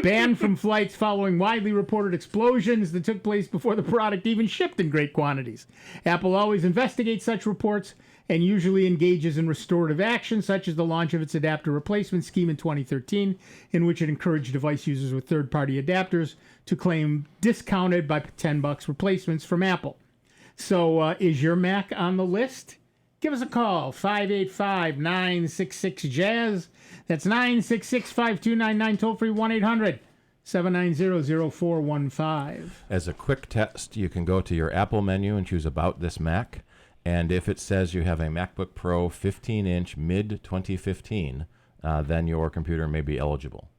banned from flights following widely reported explosions that took place before the product even shipped in great quantities. Apple always investigates such reports and usually engages in restorative action, such as the launch of its adapter replacement scheme in 2013, in which it encouraged device users with third-party adapters to claim discounted by $10 replacements from Apple. So is your Mac on the list? Give us a call, 585-966-JAZZ. That's 966-5299, toll-free 1-800-790-0415. As a quick test, you can go to your Apple menu and choose About This Mac. And if it says you have a MacBook Pro 15-inch mid-2015, then your computer may be eligible.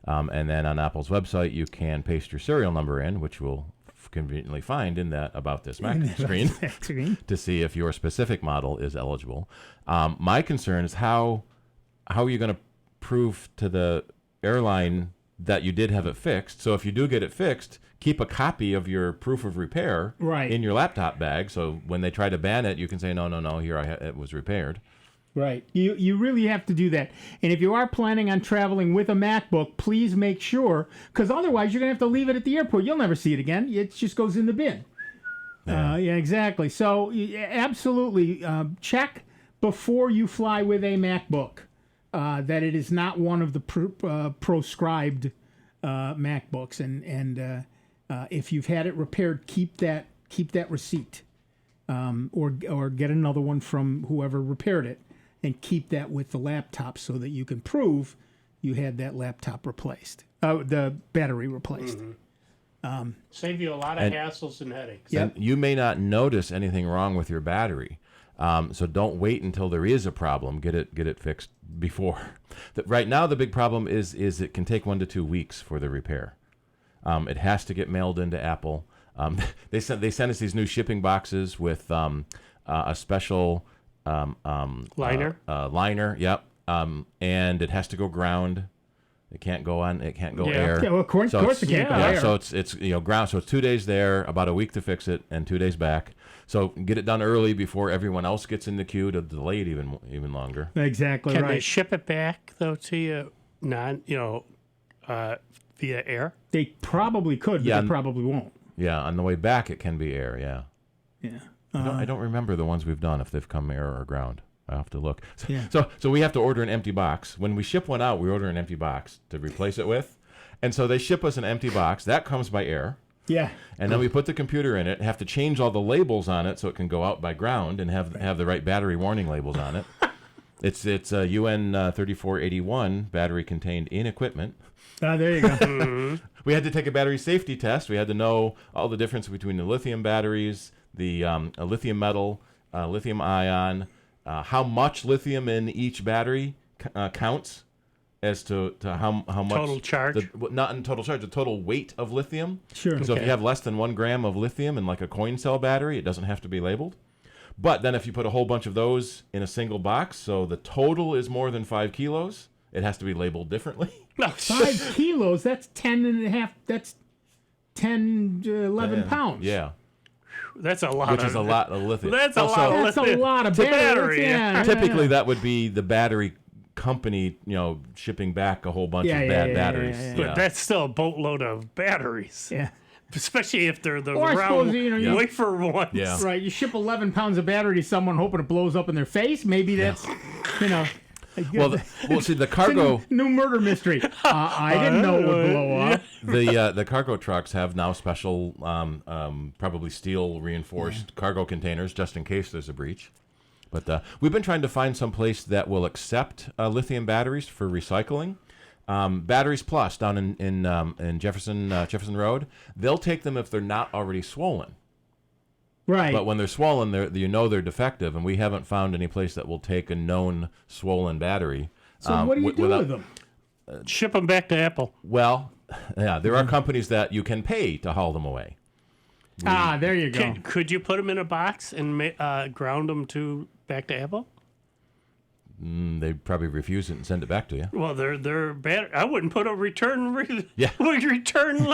And then on Apple's website, you can paste your serial number in, which we'll conveniently find in that About This Mac screen to see if your specific model is eligible. My concern is how are you going to prove to the airline that you did have it fixed? So if you do get it fixed, keep a copy of your proof of repair in your laptop bag. So when they try to ban it, you can say, no, here it was repaired. Right. You really have to do that. And if you are planning on traveling with a MacBook, please make sure, because otherwise you're going to have to leave it at the airport. You'll never see it again. It just goes in the bin. Yeah, exactly. So absolutely check before you fly with a MacBook that it is not one of the proscribed MacBooks. And if you've had it repaired, keep that receipt, or get another one from whoever repaired it, and keep that with the laptop so that you can prove you had that laptop replaced, the battery replaced. Mm-hmm. Save you a lot of hassles and headaches. And you may not notice anything wrong with your battery, so don't wait until there is a problem. Get it fixed before. Right now, the big problem is it can take 1 to 2 weeks for the repair. It has to get mailed into Apple. They sent us these new shipping boxes with a special liner. Liner, yep. And it has to go ground. It can't go on. It can't go air. Yeah, well, of course it can't go air. So it's ground. So it's 2 days there, about a week to fix it, and 2 days back. So get it done early before everyone else gets in the queue to delay it even longer. Exactly. Can right. they ship it back though to you, via air? They probably could, but they probably won't. Yeah, on the way back it can be air. Yeah. Yeah. I don't remember the ones we've done if they've come air or ground. I have to look. Yeah. So we have to order an empty box. When we ship one out, we order an empty box to replace it with. And so they ship us an empty box. That comes by air. Yeah. And then we put the computer in it, have to change all the labels on it so it can go out by ground and have the right battery warning labels on it. It's UN 3481, battery contained in equipment. There you go. We had to take a battery safety test. We had to know all the difference between the lithium batteries, the lithium metal, lithium ion, how much lithium in each battery counts. as to how much Total charge? Not in total charge, the total weight of lithium. Sure. So if Okay. you have less than 1 gram of lithium in like a coin cell battery, it doesn't have to be labeled. But then if you put a whole bunch of those in a single box, so the total is more than 5 kilos, it has to be labeled differently. 5 kilos, that's 10 and a half, that's 10 to 11 pounds. Yeah. That's a lot. Which is a lot of lithium. That's a Also, lot of That's a lithium. lot of It's a battery. Yeah, Typically, yeah. that would be the battery company, shipping back a whole bunch of bad batteries. But that's still a boatload of batteries. Yeah. Especially if they're the Or I round suppose, you wafer ones. Yeah. Right, you ship 11 pounds of battery to someone hoping it blows up in their face. Maybe that's, Well, see, the cargo. It's a new murder mystery. I didn't know it would blow up. The cargo trucks have now special, probably steel reinforced cargo containers just in case there's a breach. But we've been trying to find some place that will accept lithium batteries for recycling. Batteries Plus down in Jefferson Road, they'll take them if they're not already swollen. Right. But when they're swollen, they're defective, and we haven't found any place that will take a known swollen battery. So what do you do with them? Ship them back to Apple. Well, yeah, there are companies that you can pay to haul them away. There you go. Could you put them in a box and ground them back to Apple? They'd probably refuse it and send it back to you. Well, they're bad. I wouldn't put a return label. You're getting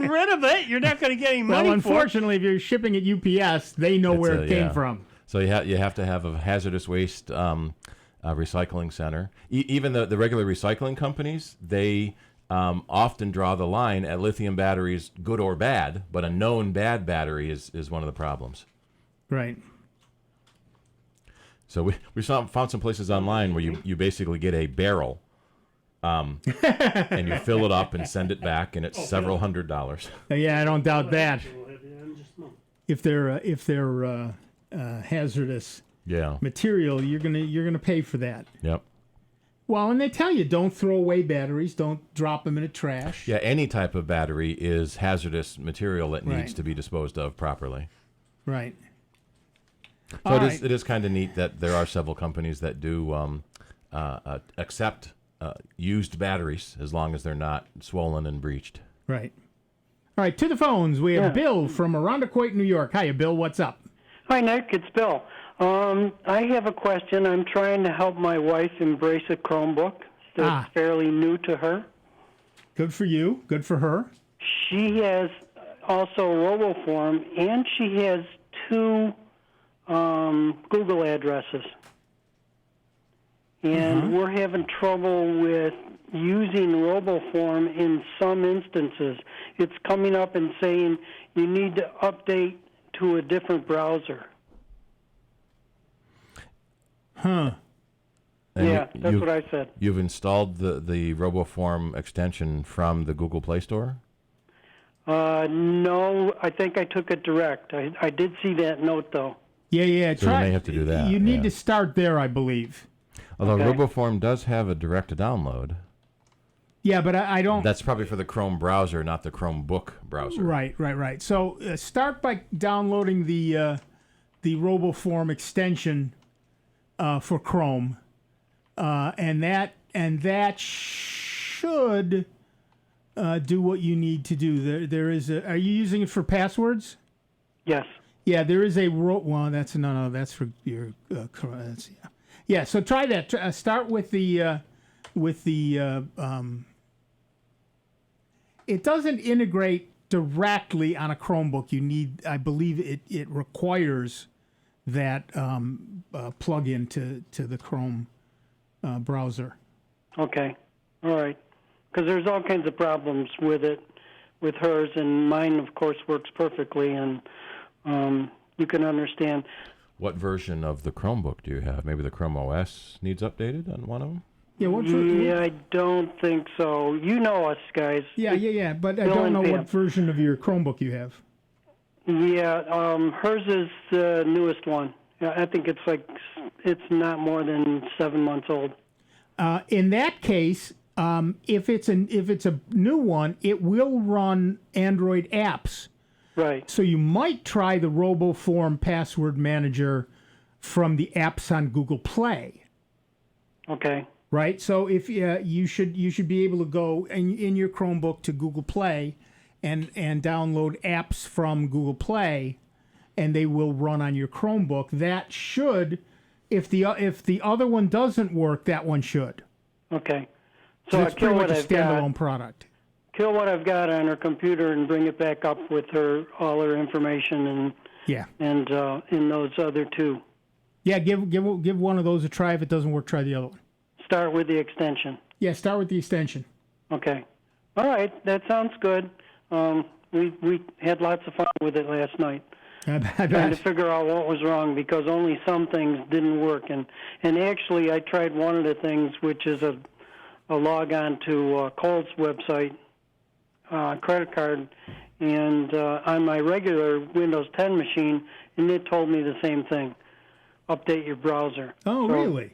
rid of it. You're not going to get any money. Well, unfortunately, if you're shipping at UPS, they know where it came from. So you have to have a hazardous waste recycling center. Even the regular recycling companies, they often draw the line at lithium batteries, good or bad. But a known bad battery is one of the problems. Right. So we found some places online where you basically get a barrel, and you fill it up and send it back, and it's several $100s. Yeah, I don't doubt that. If they're hazardous material, you're gonna pay for that. Yep. Well, and they tell you don't throw away batteries, don't drop them in the trash. Yeah, any type of battery is hazardous material that needs Right. to be disposed of properly. Right. So it is kind of neat that there are several companies that do accept used batteries as long as they're not swollen and breached. Right. All right, to the phones. We have Bill from Arundequoit, New York. Hiya, Bill. What's up? Hi, Nick. It's Bill. I have a question. I'm trying to help my wife embrace a Chromebook that's fairly new to her. Good for you. Good for her. She has also RoboForm, and she has 2 Google addresses. And we're having trouble with using RoboForm in some instances. It's coming up and saying you need to update to a different browser. Huh. And Yeah, that's what I said. You've installed the RoboForm extension from the Google Play Store? No, I think I took it direct. I did see that note, though. Yeah. So you may have to do that. You need to start there, I believe. Although RoboForm does have a direct-to-download. Yeah, but I don't... That's probably for the Chrome browser, not the Chromebook browser. Right. So start by downloading the RoboForm extension for Chrome, and that should do what you need to do. There is a. Are you using it for passwords? Yes. Yeah, there is a well. That's no. That's for your. Yeah. So try that. Start with the. It doesn't integrate directly on a Chromebook. You need, I believe, it requires that plug-in to the Chrome browser. Okay. All right. Because there's all kinds of problems with it, with hers, and mine, of course, works perfectly, and you can understand. What version of the Chromebook do you have? Maybe the Chrome OS needs updated on one of them? Yeah, I don't think so. You know us, guys. Yeah. But I Bill don't and know Pam. what version of your Chromebook you have. Yeah, hers is the newest one. I think it's not more than 7 months old. In that case, if it's a new one, it will run Android apps. Right. So you might try the RoboForm password manager from the apps on Google Play. Okay. right? So if you should be able to go in your Chromebook to Google Play and download apps from Google Play, and they will run on your Chromebook. That should, if the other one doesn't work, that one should. Okay. So So it's I kill pretty much what a I've got. standalone product. Kill what I've got on her computer and bring it back up with all her information and in those other two. Yeah, give one of those a try. If it doesn't work, try the other one. Start with the extension. Yeah, start with the extension. Okay. All right, that sounds good. We had lots of fun with it last night. Trying to figure out what was wrong because only some things didn't work. And actually, I tried one of the things, which is a log on to Cole's website, credit card, and on my regular Windows 10 machine, and it told me the same thing. Update your browser. Oh, really?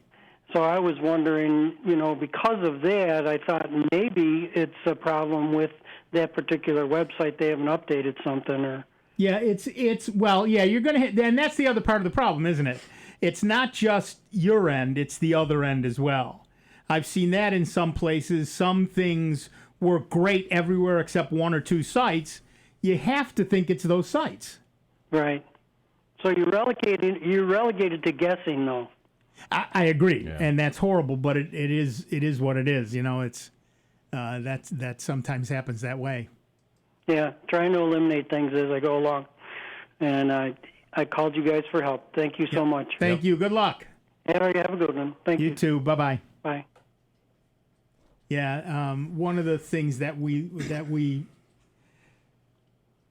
So I was wondering, because of that, I thought maybe it's a problem with that particular website. They haven't updated something or... Yeah, you're going to hit, and that's the other part of the problem, isn't it? It's not just your end, it's the other end as well. I've seen that in some places. Some things work great everywhere except one or two sites. You have to think it's those sites. Right. So you're relegated to guessing, though. I agree, and that's horrible, but it is what it is. It's that sometimes happens that way. Yeah, trying to eliminate things as I go along. And I called you guys for help. Thank you so much. Thank you. Good luck. Have a good one. Thank you. You too. Bye-bye. Bye. Yeah, one of the things that we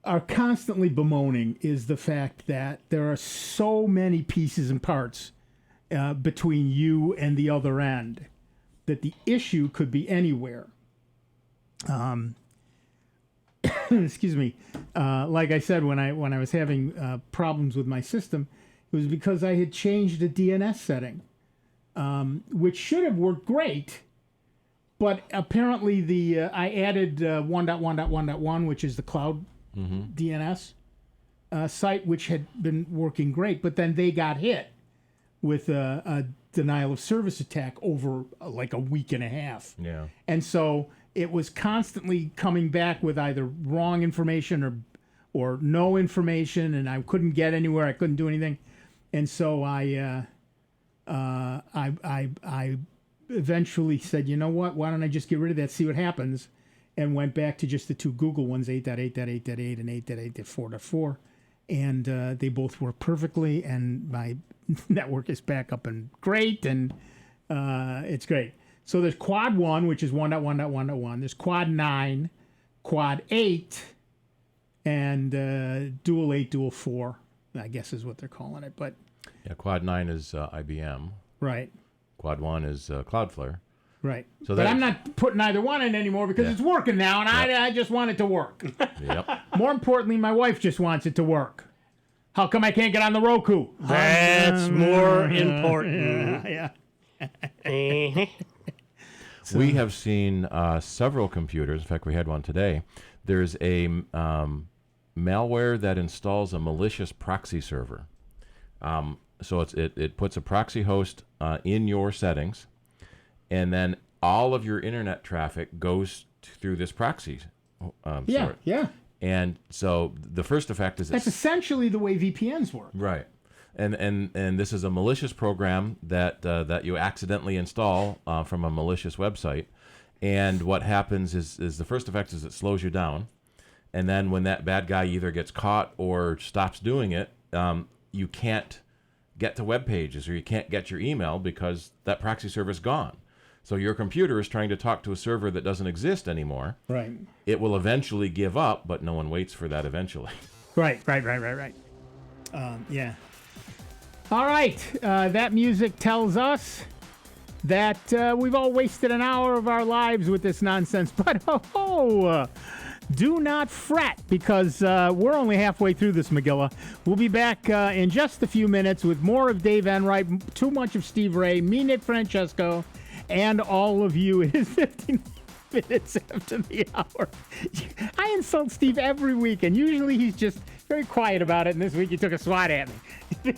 are constantly bemoaning is the fact that there are so many pieces and parts between you and the other end that the issue could be anywhere. Excuse me. Like I said, when I was having problems with my system, it was because I had changed a DNS setting, which should have worked great. But apparently I added 1.1.1.1, which is the cloud DNS site, which had been working great. But then they got hit with a denial of service attack over like a week and a half. Yeah. And so it was constantly coming back with either wrong information or no information, and I couldn't get anywhere. I couldn't do anything. And so I eventually said, you know what, why don't I just get rid of that, see what happens, and went back to just the two Google ones, 8.8.8.8 and 8.8.4.4, and they both work perfectly, and my network is back up and great, and it's great. So there's Quad 1, which is 1.1.1.1. There's Quad 9, Quad 8, and Dual 8, Dual 4, I guess is what they're calling it. But yeah, Quad 9 is IBM. Right. Quad 1 is Cloudflare. Right. So but I'm not putting either one in anymore because it's working now, and I just want it to work. Yep. More importantly, my wife just wants it to work. How come I can't get on the Roku? That's more important. Yeah. We have seen several computers. In fact, we had one today. There's a malware that installs a malicious proxy server. So it puts a proxy host in your settings, and then all of your internet traffic goes through this proxy. Yeah. And so the first effect is That's essentially the way VPNs work. right. And this is a malicious program that you accidentally install from a malicious website. And what happens is the first effect is it slows you down. And then when that bad guy either gets caught or stops doing it, you can't get to web pages or you can't get your email because that proxy server is gone. So your computer is trying to talk to a server that doesn't exist anymore. Right. It will eventually give up, but no one waits for that eventually. Right. Yeah. All right. That music tells us that we've all wasted an hour of our lives with this nonsense. But do not fret, because we're only halfway through this, McGilla. We'll be back in just a few minutes with more of Dave Enright, too much of Steve Ray, me, Nick Francesco, and all of you. It is 15. minutes after the hour. I insult Steve every week, and usually he's just very quiet about it, and this week he took a swat at me.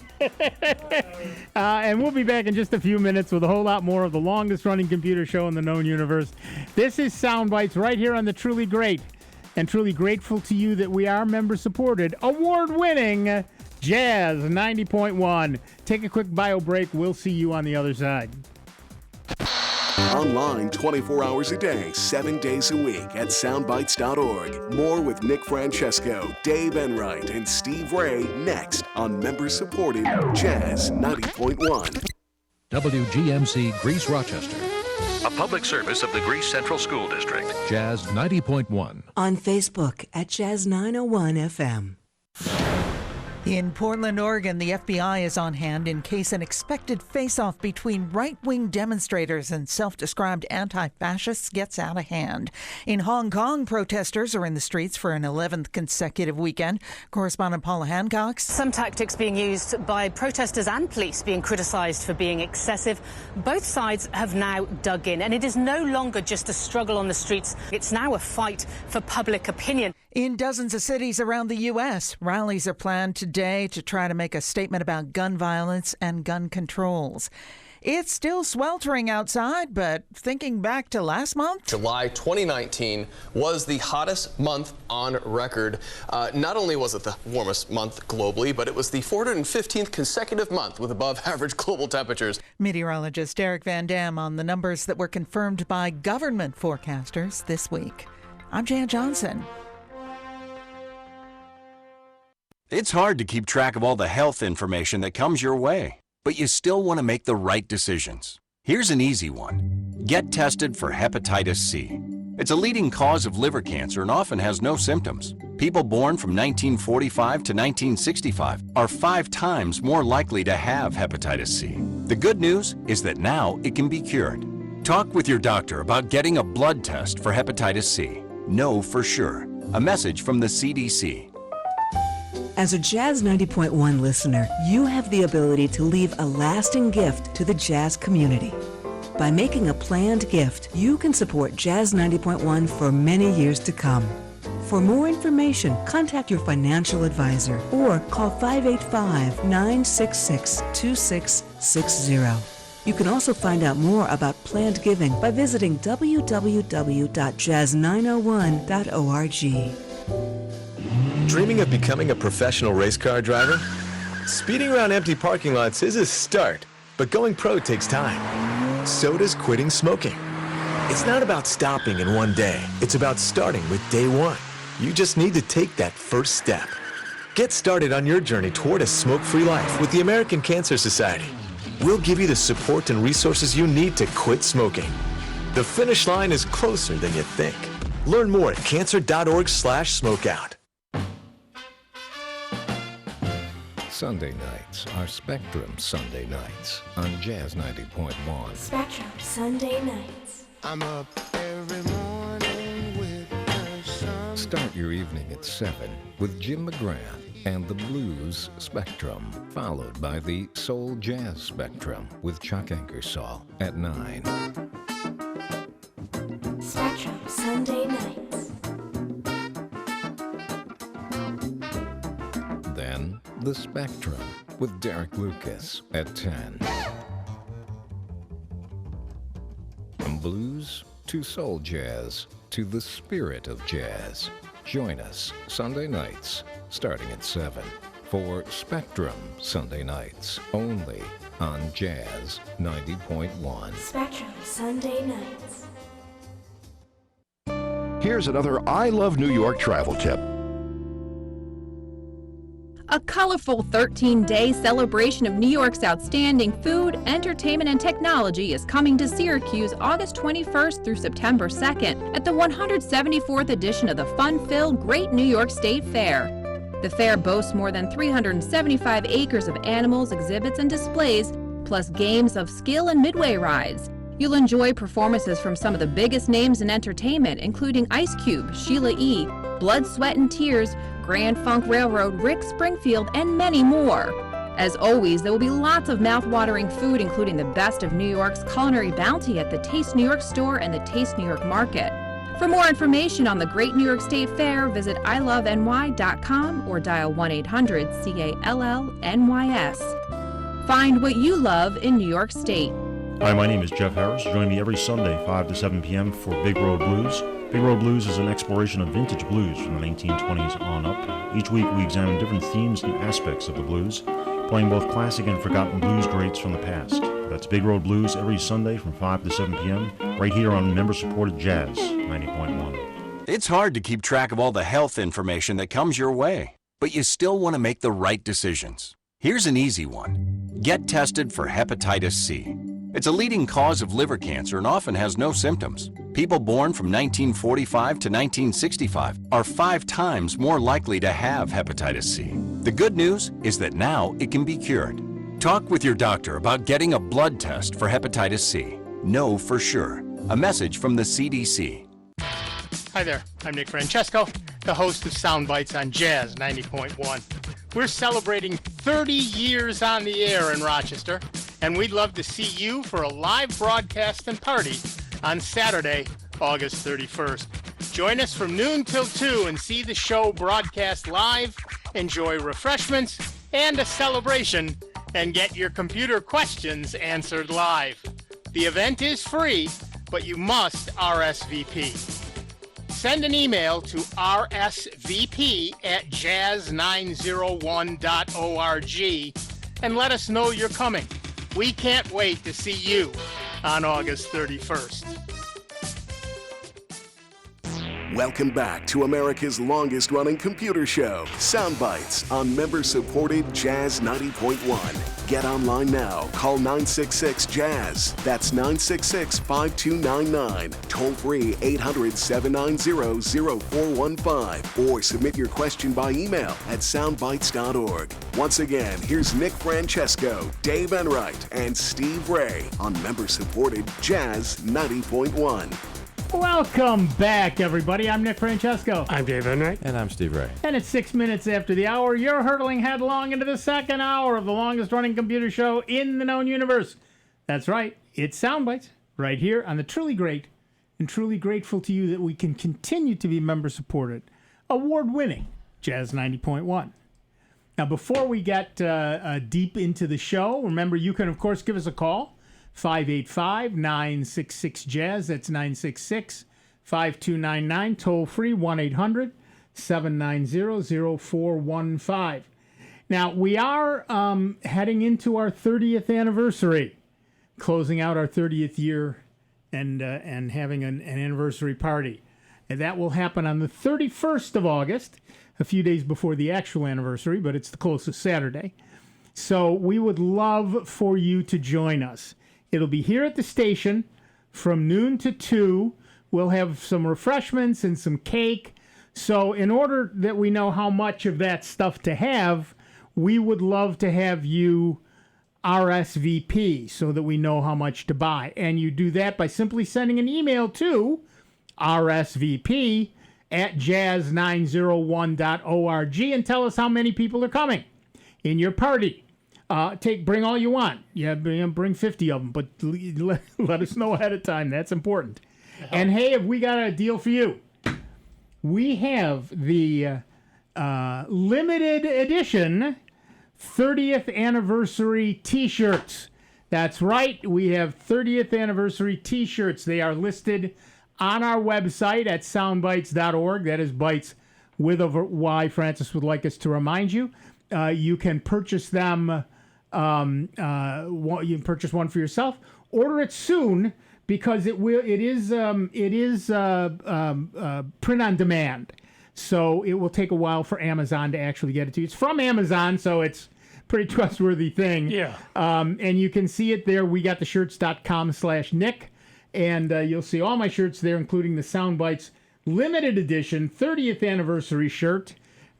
And we'll be back in just a few minutes with a whole lot more of the longest-running computer show in the known universe. This is Sound Bytes right here on the Truly Great, and truly grateful to you that we are member-supported, award-winning Jazz 90.1. Take a quick bio break. We'll see you on the other side. Online 24 hours a day, 7 days a week at soundbites.org. More with Nick Francesco, Dave Enright, and Steve Ray next on member-supported Jazz 90.1. WGMC Greece Rochester. A public service of the Greece Central School District. Jazz 90.1. On Facebook at Jazz 901 FM. In Portland, Oregon, the FBI is on hand in case an expected face-off between right-wing demonstrators and self-described anti-fascists gets out of hand. In Hong Kong, protesters are in the streets for an 11th consecutive weekend. Correspondent Paula Hancock. Some tactics being used by protesters and police being criticised for being excessive. Both sides have now dug in, and it is no longer just a struggle on the streets. It's now a fight for public opinion. In dozens of cities around the U.S., rallies are planned today to try to make a statement about gun violence and gun controls. It's still sweltering outside, but thinking back to last month, July 2019 was the hottest month on record. Not only was it the warmest month globally, but it was the 415th consecutive month with above average global temperatures. Meteorologist Derek Van Dam on the numbers that were confirmed by government forecasters this week. I'm Jan Johnson. It's hard to keep track of all the health information that comes your way, but you still want to make the right decisions. Here's an easy one. Get tested for hepatitis C. It's a leading cause of liver cancer and often has no symptoms. People born from 1945 to 1965 are 5 times more likely to have hepatitis C. The good news is that now it can be cured. Talk with your doctor about getting a blood test for hepatitis C. Know for sure. A message from the CDC. As a Jazz 90.1 listener, you have the ability to leave a lasting gift to the jazz community. By making a planned gift, you can support Jazz 90.1 for many years to come. For more information, contact your financial advisor or call 585-966-2660. You can also find out more about planned giving by visiting www.jazz901.org. Dreaming of becoming a professional race car driver? Speeding around empty parking lots is a start, but going pro takes time. So does quitting smoking. It's not about stopping in one day. It's about starting with day one. You just need to take that first step. Get started on your journey toward a smoke-free life with the American Cancer Society. We'll give you the support and resources you need to quit smoking. The finish line is closer than you think. Learn more at cancer.org/smokeout. Sunday nights are Spectrum Sunday nights on Jazz 90.1. Spectrum Sunday nights. I'm up every morning with the sun. Start your evening at 7 with Jim McGrath and the Blues Spectrum, followed by the Soul Jazz Spectrum with Chuck Ankersall at 9. Spectrum Sunday nights. Then The Spectrum with Derek Lucas at 10. From blues to soul jazz to the spirit of jazz. Join us Sunday nights starting at 7 for Spectrum Sunday nights only on Jazz 90.1. Spectrum Sunday nights. Here's another I Love New York travel tip. A colorful 13-day celebration of New York's outstanding food, entertainment, and technology is coming to Syracuse August 21st through September 2nd at the 174th edition of the fun-filled Great New York State Fair. The fair boasts more than 375 acres of animals, exhibits, and displays, plus games of skill and midway rides. You'll enjoy performances from some of the biggest names in entertainment, including Ice Cube, Sheila E., Blood, Sweat, and Tears, Grand Funk Railroad, Rick Springfield, and many more. As always, there will be lots of mouth-watering food, including the best of New York's culinary bounty at the Taste New York store and the Taste New York Market. For more information on the Great New York State Fair, visit iloveny.com or dial 1-800-CALL-NYS. Find what you love in New York State. Hi, my name is Jeff Harris. Join me every Sunday, 5 to 7 p.m. for Big Road Blues. Big Road Blues is an exploration of vintage blues from the 1920s on up. Each week we examine different themes and aspects of the blues, playing both classic and forgotten blues greats from the past. That's Big Road Blues every Sunday from 5 to 7 p.m. right here on member-supported Jazz 90.1. It's hard to keep track of all the health information that comes your way, but you still want to make the right decisions. Here's an easy one. Get tested for hepatitis C. It's a leading cause of liver cancer and often has no symptoms. People born from 1945 to 1965 are 5 times more likely to have hepatitis C. The good news is that now it can be cured. Talk with your doctor about getting a blood test for hepatitis C. Know for sure. A message from the CDC. Hi there, I'm Nick Francesco, the host of Sound Bytes on Jazz 90.1. We're celebrating 30 years on the air in Rochester, and we'd love to see you for a live broadcast and party on Saturday, August 31st. Join us from noon till 2 and see the show broadcast live, enjoy refreshments and a celebration, and get your computer questions answered live. The event is free, but you must RSVP. Send an email to rsvp@jazz901.org and let us know you're coming. We can't wait to see you on August 31st. Welcome back to America's longest-running computer show, Sound Bytes, on member-supported Jazz 90.1. Get online now. Call 966-JAZZ. That's 966-5299. Toll-free 800-790-0415. Or submit your question by email at soundbytes.org. Once again, here's Nick Francesco, Dave Enright, and Steve Ray on member-supported Jazz 90.1. Welcome back, everybody. I'm Nick Francesco. I'm Dave Enright. And I'm Steve Ray. And it's 6 minutes after the hour. You're hurtling headlong into the second hour of the longest-running computer show in the known universe. That's right. It's Sound Bytes right here on the truly great and truly grateful to you that we can continue to be member-supported, award-winning Jazz 90.1. Now, before we get deep into the show, remember you can, of course, give us a call. 585-966-JAZZ. That's 966-5299. Toll free 1-800-790-0415. Now, we are heading into our 30th anniversary, closing out our 30th year and having an anniversary party. And that will happen on the 31st of August, a few days before the actual anniversary, but it's the closest Saturday. So we would love for you to join us. It'll be here at the station from noon to 2. We'll have some refreshments and some cake. So in order that we know how much of that stuff to have, we would love to have you RSVP so that we know how much to buy. And you do that by simply sending an email to rsvp@jazz901.org and tell us how many people are coming in your party. Bring all you want. Yeah, bring 50 of them, but let us know ahead of time. That's important. And hey, have we got a deal for you? We have the limited edition 30th anniversary T-shirts. That's right. We have 30th anniversary T-shirts. They are listed on our website at soundbytes.org. That is Bytes with a Y. Francis would like us to remind you. You can purchase them. You can purchase one for yourself. Order it soon because it is print on demand. So it will take a while for Amazon to actually get it to you. It's from Amazon, so it's a pretty trustworthy thing. Yeah. And you can see it there. We got the shirts.com/Nick, and you'll see all my shirts there, including the Soundbites limited edition 30th anniversary shirt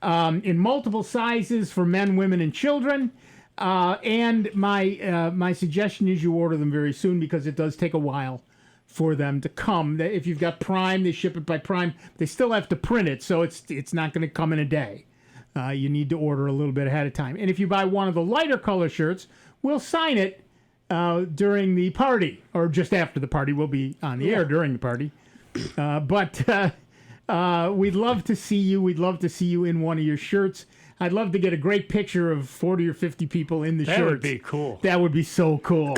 in multiple sizes for men, women, and children. And my suggestion is you order them very soon because it does take a while for them to come. If you've got Prime, they ship it by Prime. They still have to print it, so it's not going to come in a day. You need to order a little bit ahead of time. And if you buy one of the lighter color shirts, we'll sign it during the party, or just after the party. We'll be on the air during the party. But we'd love to see you. We'd love to see you in one of your shirts. I'd love to get a great picture of 40 or 50 people in the shirts. That would be cool. That would be so cool.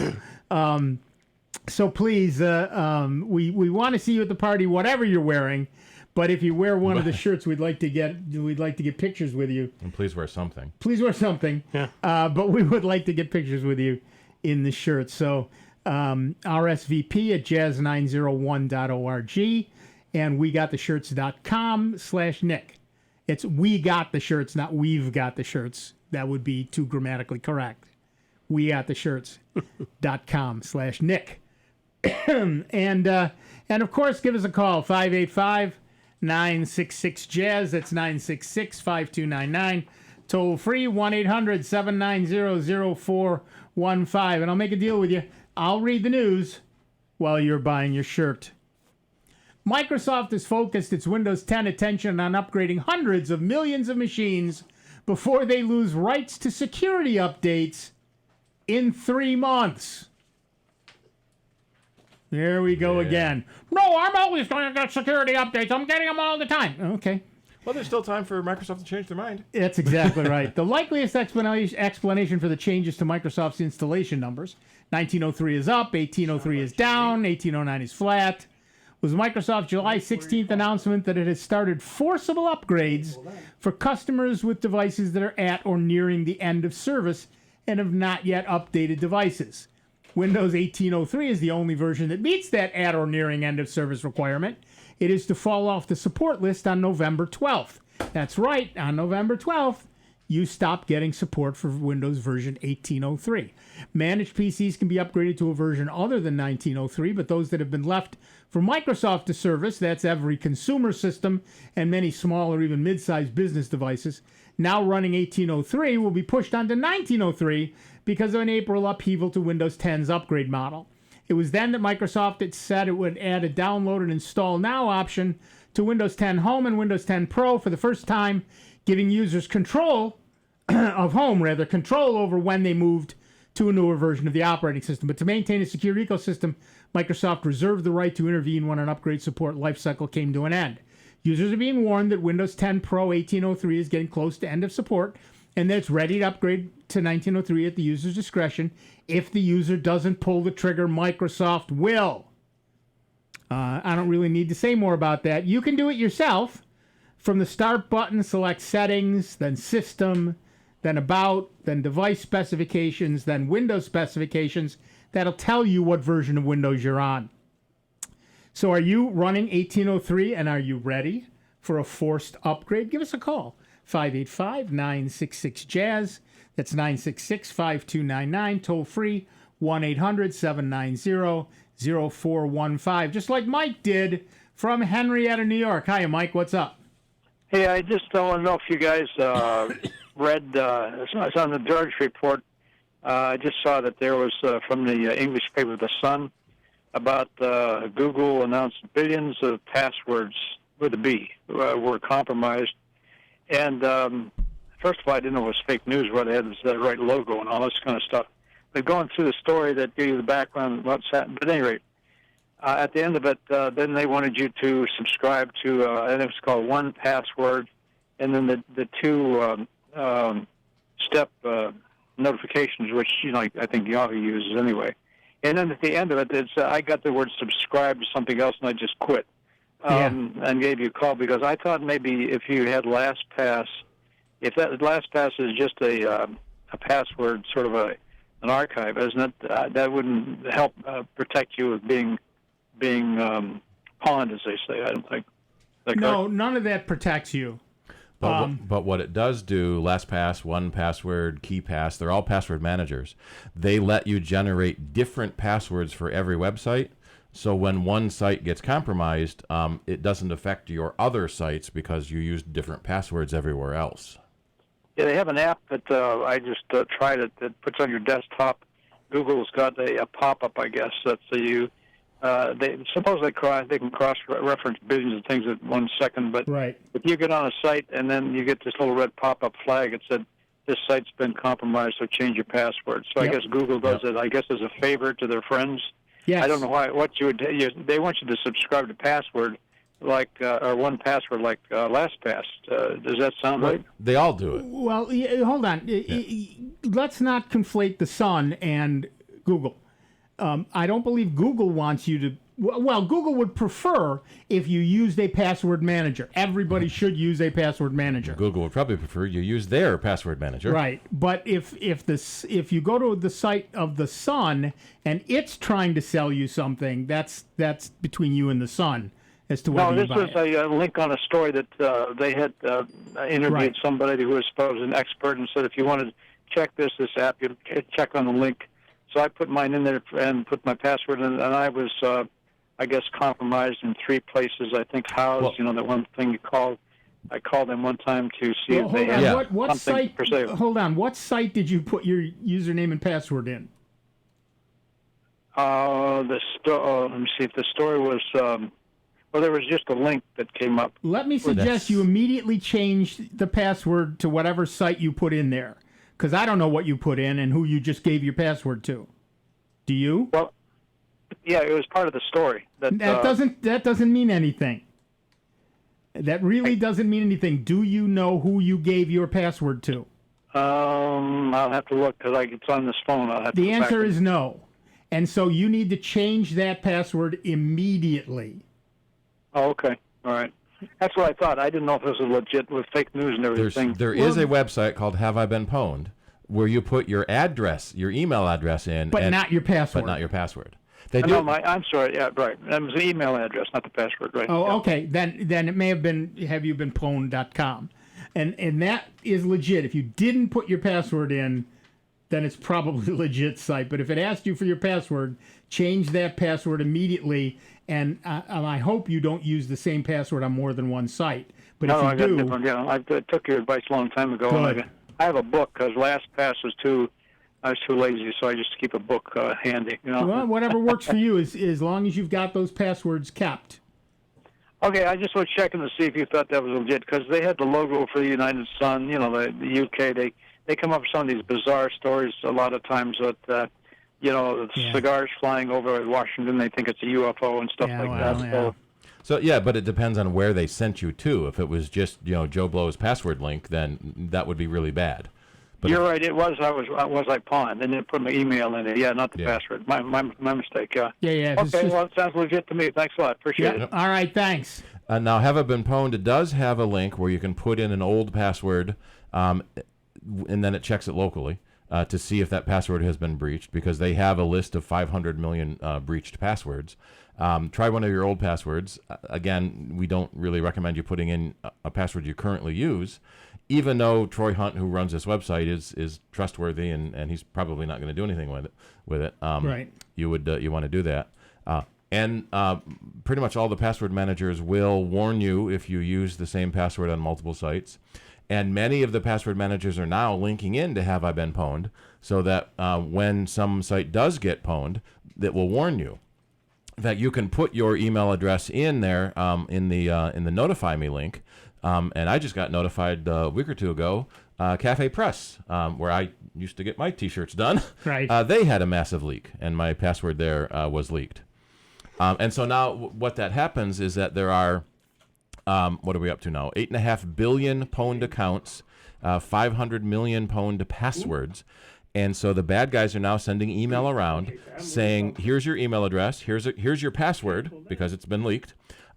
So please, we want to see you at the party, whatever you're wearing. But if you wear one of the shirts, we'd like to get pictures with you. And please wear something. Please wear something. Yeah. But we would like to get pictures with you in the shirt. So RSVP at jazz901.org and wegottheshirts.com/Nick. It's we got the shirts, not we've got the shirts. That would be too grammatically correct. wegottheshirts.com/Nick. And of course, give us a call, 585-966-JAZZ. That's 966-5299. Toll free, 1-800-790-0415. And I'll make a deal with you. I'll read the news while you're buying your shirt. Microsoft has focused its Windows 10 attention on upgrading hundreds of millions of machines before they lose rights to security updates in 3 months. There we go again. No, I'm always going to get security updates. I'm getting them all the time. Okay. Well, there's still time for Microsoft to change their mind. That's exactly right. The likeliest explanation for the changes to Microsoft's installation numbers, 1903 is up, 1803 is down, 1809 is flat, was Microsoft's July 16th announcement that it has started forcible upgrades for customers with devices that are at or nearing the end of service and have not yet updated devices. Windows 1803 is the only version that meets that at or nearing end of service requirement. It is to fall off the support list on November 12th. That's right, on November 12th, you stop getting support for Windows version 1803. Managed PCs can be upgraded to a version other than 1903, but those that have been left for Microsoft to service, that's every consumer system and many small or even mid-sized business devices, now running 1803 will be pushed onto 1903 because of an April upheaval to Windows 10's upgrade model. It was then that Microsoft had said it would add a download and install now option to Windows 10 Home and Windows 10 Pro for the first time, giving users control control over when they moved to a newer version of the operating system. But to maintain a secure ecosystem, Microsoft reserved the right to intervene when an upgrade support lifecycle came to an end. Users are being warned that Windows 10 Pro 1803 is getting close to end of support and that it's ready to upgrade to 1903 at the user's discretion. If the user doesn't pull the trigger, Microsoft will. I don't really need to say more about that. You can do it yourself. From the Start button, select Settings, then System, then About, then Device Specifications, then Windows Specifications. That'll tell you what version of Windows you're on. So are you running 1803 and are you ready for a forced upgrade? Give us a call. 585-966-JAZZ. That's 966-5299. Toll free, 1-800-790-0415. Just like Mike did from Henrietta, New York. Hi, Mike. What's up? Hey, I just want to know if you guys read, it's on the Drudge Report. I just saw that there was from the English paper, The Sun, about Google announced billions of passwords with a B were compromised. And first of all, I didn't know it was fake news, where they had the right logo and all this kind of stuff. But going through the story that gave you the background of what's happened. But at any rate, at the end of it, then they wanted you to subscribe to, I think it's called 1Password, and then the two step notifications, which I think Yahoo uses anyway. And then at the end of it, it's I got the word subscribe to something else, and I just quit and gave you a call because I thought maybe if you had LastPass, if that LastPass is just a password, sort of an archive, isn't it? That wouldn't help protect you of being pawned, as they say. I don't think. No, none of that protects you. But what it does do, LastPass, 1Password, KeyPass, they're all password managers. They let you generate different passwords for every website. So when one site gets compromised, it doesn't affect your other sites because you use different passwords everywhere else. Yeah, they have an app that I just tried it that puts on your desktop. Google's got a pop-up, I guess, that you they supposedly they can cross-reference billions of things at 1 second, but right. if you get on a site and then you get this little red pop-up flag that said, this site's been compromised, so change your password. So I guess Google does it, I guess, as a favor to their friends. Yes. I don't know what you would. They want you to subscribe to password like or 1Password like LastPass. Does that sound right? They all do it. Well, hold on. Let's not conflate the Sun and Google. I don't believe Google wants you to. Well, Google would prefer if you used a password manager. Everybody should use a password manager. Google would probably prefer you use their password manager. Right, but if you go to the site of the Sun and it's trying to sell you something, that's between you and the Sun as to whether you buy it. No, this was a link on a story that they had interviewed somebody who was supposed an expert and said if you wanted to check this app, you check on the link. So I put mine in there and put my password in, and I was. I guess compromised in 3 places. I think housed, that one thing you called. I called them one time to see if they had what something site, per se. Hold on. What site did you put your username and password in? Let me see if the story was. There was just a link that came up. Let me suggest you immediately change the password to whatever site you put in there, because I don't know what you put in and who you just gave your password to. Do you? Well. Yeah, it was part of the story. That doesn't mean anything. That really doesn't mean anything. Do you know who you gave your password to? I'll have to look because it's on this phone. I'll have to. The answer is no, and so you need to change that password immediately. Oh, okay, all right. That's what I thought. I didn't know if this was legit with fake news and everything. There is a website called Have I Been Pwned where you put your address, your email address in, but not your password. But not your password. They do. No, I'm sorry. Yeah, right. That was the email address, not the password, right? Oh, yeah. Okay. Then it may have been haveyoubeenpwned.com, and that is legit. If you didn't put your password in, then it's probably a legit site. But if it asked you for your password, change that password immediately. And I hope you don't use the same password on more than one site. But no, if you I do, got different. Yeah, I took your advice a long time ago. Good. I have a book because LastPass was too. I was too lazy, so I just keep a book handy. Well, whatever works for you is as long as you've got those passwords kept. Okay, I just was checking to see if you thought that was legit because they had the logo for the United Sun. The UK. They come up with some of these bizarre stories a lot of times that cigars flying over Washington. They think it's a UFO and stuff like that. Yeah. So yeah, but it depends on where they sent you to. If it was just Joe Blow's password link, then that would be really bad. But you're right. It was. I was pawned, and then put my email in it. Yeah, not the password. My mistake. Yeah. Yeah. Okay. Well, it sounds legit to me. Thanks a lot. Appreciate it. All right. Thanks. Now, Have I Been Pwned? It does have a link where you can put in an old password, and then it checks it locally to see if that password has been breached, because they have a list of 500 million breached passwords. Try one of your old passwords. Again, we don't really recommend you putting in a password you currently use, even though Troy Hunt, who runs this website, is trustworthy and he's probably not going to do anything with it. Right. You want to do that. And pretty much all the password managers will warn you if you use the same password on multiple sites. And many of the password managers are now linking in to Have I Been Pwned, so that when some site does get pwned, that will warn you. In fact, you can put your email address in there in the Notify Me link. And I just got notified a week or two ago, Cafe Press, where I used to get my T-shirts done. Right. They had a massive leak, and my password there was leaked. And so now what that happens is that there are, what are we up to now? 8.5 billion pwned accounts, 500 million pwned passwords. And so the bad guys are now sending email around saying, here's your email address, here's your password, because it's been leaked.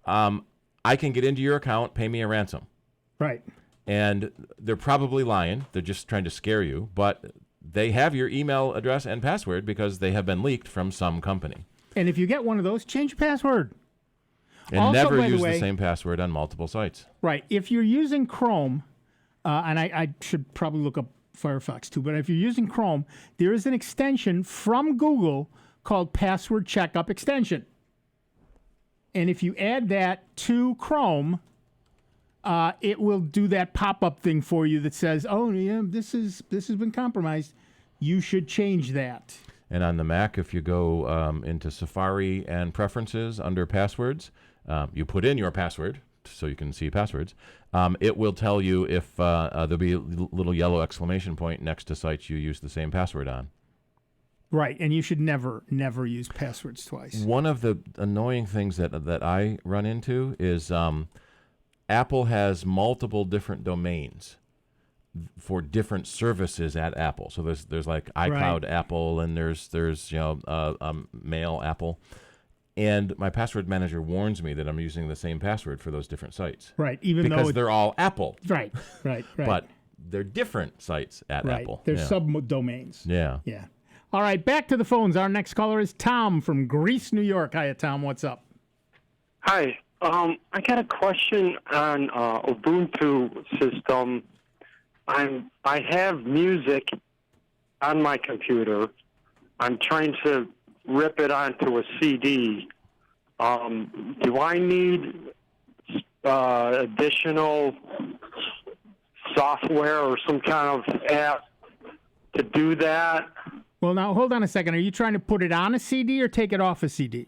I can get into your account, pay me a ransom. Right. And they're probably lying. They're just trying to scare you. But they have your email address and password because they have been leaked from some company. And if you get one of those, change your password. And also, never use the same password on multiple sites. Right. If you're using Chrome, and I should probably look up Firefox too, but if you're using Chrome, there is an extension from Google called Password Checkup Extension. And if you add that to Chrome, it will do that pop-up thing for you that says, "Oh, yeah, this has been compromised. You should change that." And on the Mac, if you go into Safari and Preferences under Passwords, you put in your password so you can see passwords. It will tell you if there'll be a little yellow exclamation point next to sites you use the same password on. Right, and you should never use passwords twice. One of the annoying things that I run into is Apple has multiple different domains for different services at Apple. So there's like iCloud Apple, and there's Mail Apple. And my password manager warns me that I'm using the same password for those different sites. Right, because they're all Apple. Right. But they're different sites at Apple. They're subdomains. Yeah. Yeah. All right, back to the phones. Our next caller is Tom from Greece, New York. Hiya, Tom. What's up? Hi. I got a question on Ubuntu system. I have music on my computer. I'm trying to rip it onto a CD. Do I need additional software or some kind of app to do that? Well, now, hold on a second. Are you trying to put it on a CD or take it off a CD?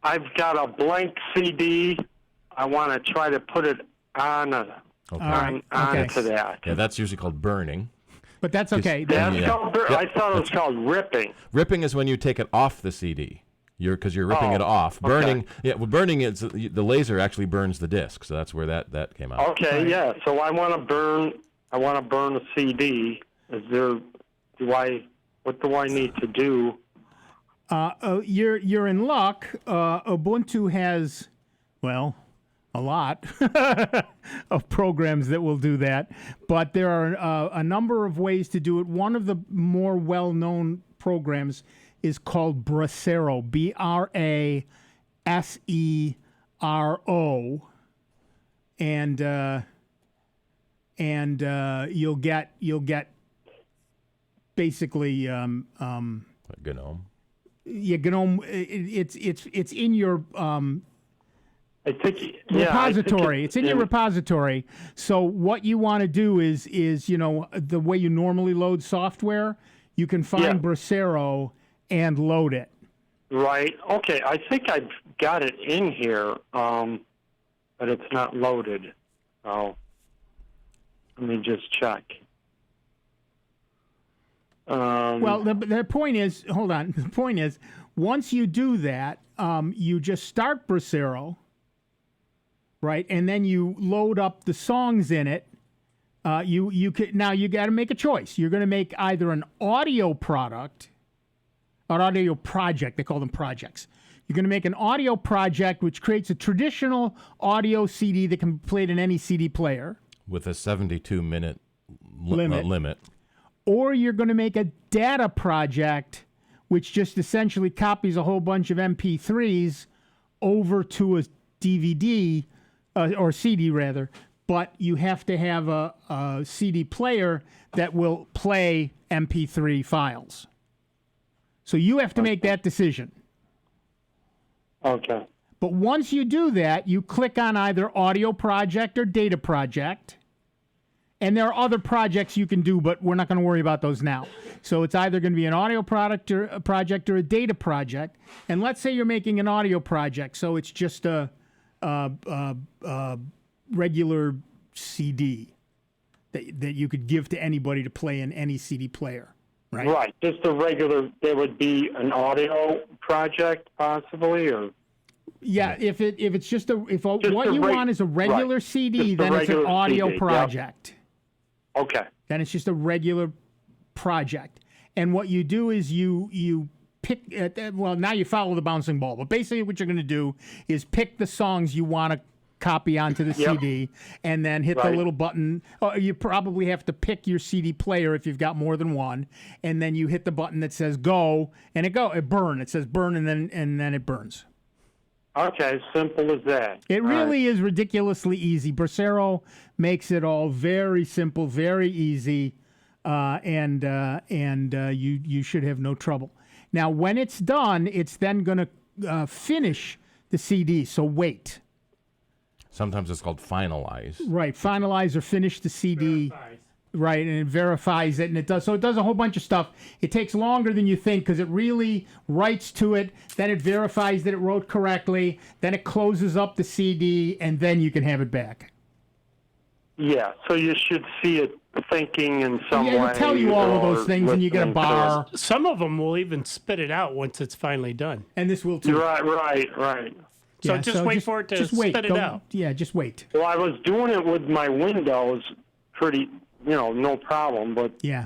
I've got a blank CD. I want to try to put it on onto that. Yeah, that's usually called burning. But that's okay. I thought it was called ripping. Ripping is when you take it off the CD. Because you're ripping it off. Burning, burning is the laser actually burns the disc, so that's where that came out. Okay, yeah. So I want to burn. A CD. What do I need to do? You're in luck. Ubuntu has, a lot of programs that will do that, but there are a number of ways to do it. One of the more well-known programs is called Bracero, Brasero, and you'll get basically GNOME. Yeah, GNOME. It's in your repository. It's in your repository. So what you want to do is the way you normally load software, you can find Bracero and load it. Right. Okay. I think I've got it in here, but it's not loaded. So let me just check. Well, the point is, hold on. The point is, once you do that, you just start Bracero, right, and then you load up the songs in it. You got to make a choice. You're going to make either an audio product, or audio project. They call them projects. You're going to make an audio project which creates a traditional audio CD that can be played in any CD player with a 72-minute limit. Or you're going to make a data project, which just essentially copies a whole bunch of MP3s over to a DVD, or CD rather, but you have to have a CD player that will play MP3 files. So you have to make that decision. Okay. But once you do that, you click on either audio project or data project. And there are other projects you can do, but we're not going to worry about those now. So it's either going to be an audio project or a data project. And let's say you're making an audio project, so it's just a regular CD that you could give to anybody to play in any CD player, right? Right. Just a regular. There would be an audio project possibly, or. Yeah, if it's just what you want is a regular CD, then it's an audio project. Yep. Okay. Then it's just a regular project. And what you do is you pick, now you follow the bouncing ball, but basically what you're going to do is pick the songs you want to copy onto the CD and then hit the little button. You probably have to pick your CD player if you've got more than one, and then you hit the button that says go, and it burn. It says burn, and then it burns. Okay, simple as that. It really is ridiculously easy. Bracero makes it all very simple, very easy, and you should have no trouble. Now, when it's done, it's then going to finish the CD. So wait. Sometimes it's called finalize. Right, finalize or finish the CD. Right, and it verifies it, and it does a whole bunch of stuff. It takes longer than you think because it really writes to it, then it verifies that it wrote correctly, then it closes up the CD, and then you can have it back. Yeah, so you should see it thinking in some way. Yeah, it'll tell you all of those things, and you get a bar. Some of them will even spit it out once it's finally done. And this will too. Right. So Yeah, just wait for it to wait. spit it Don't- out. Yeah, just wait. Well, I was doing it with my Windows pretty, no problem. But Yeah.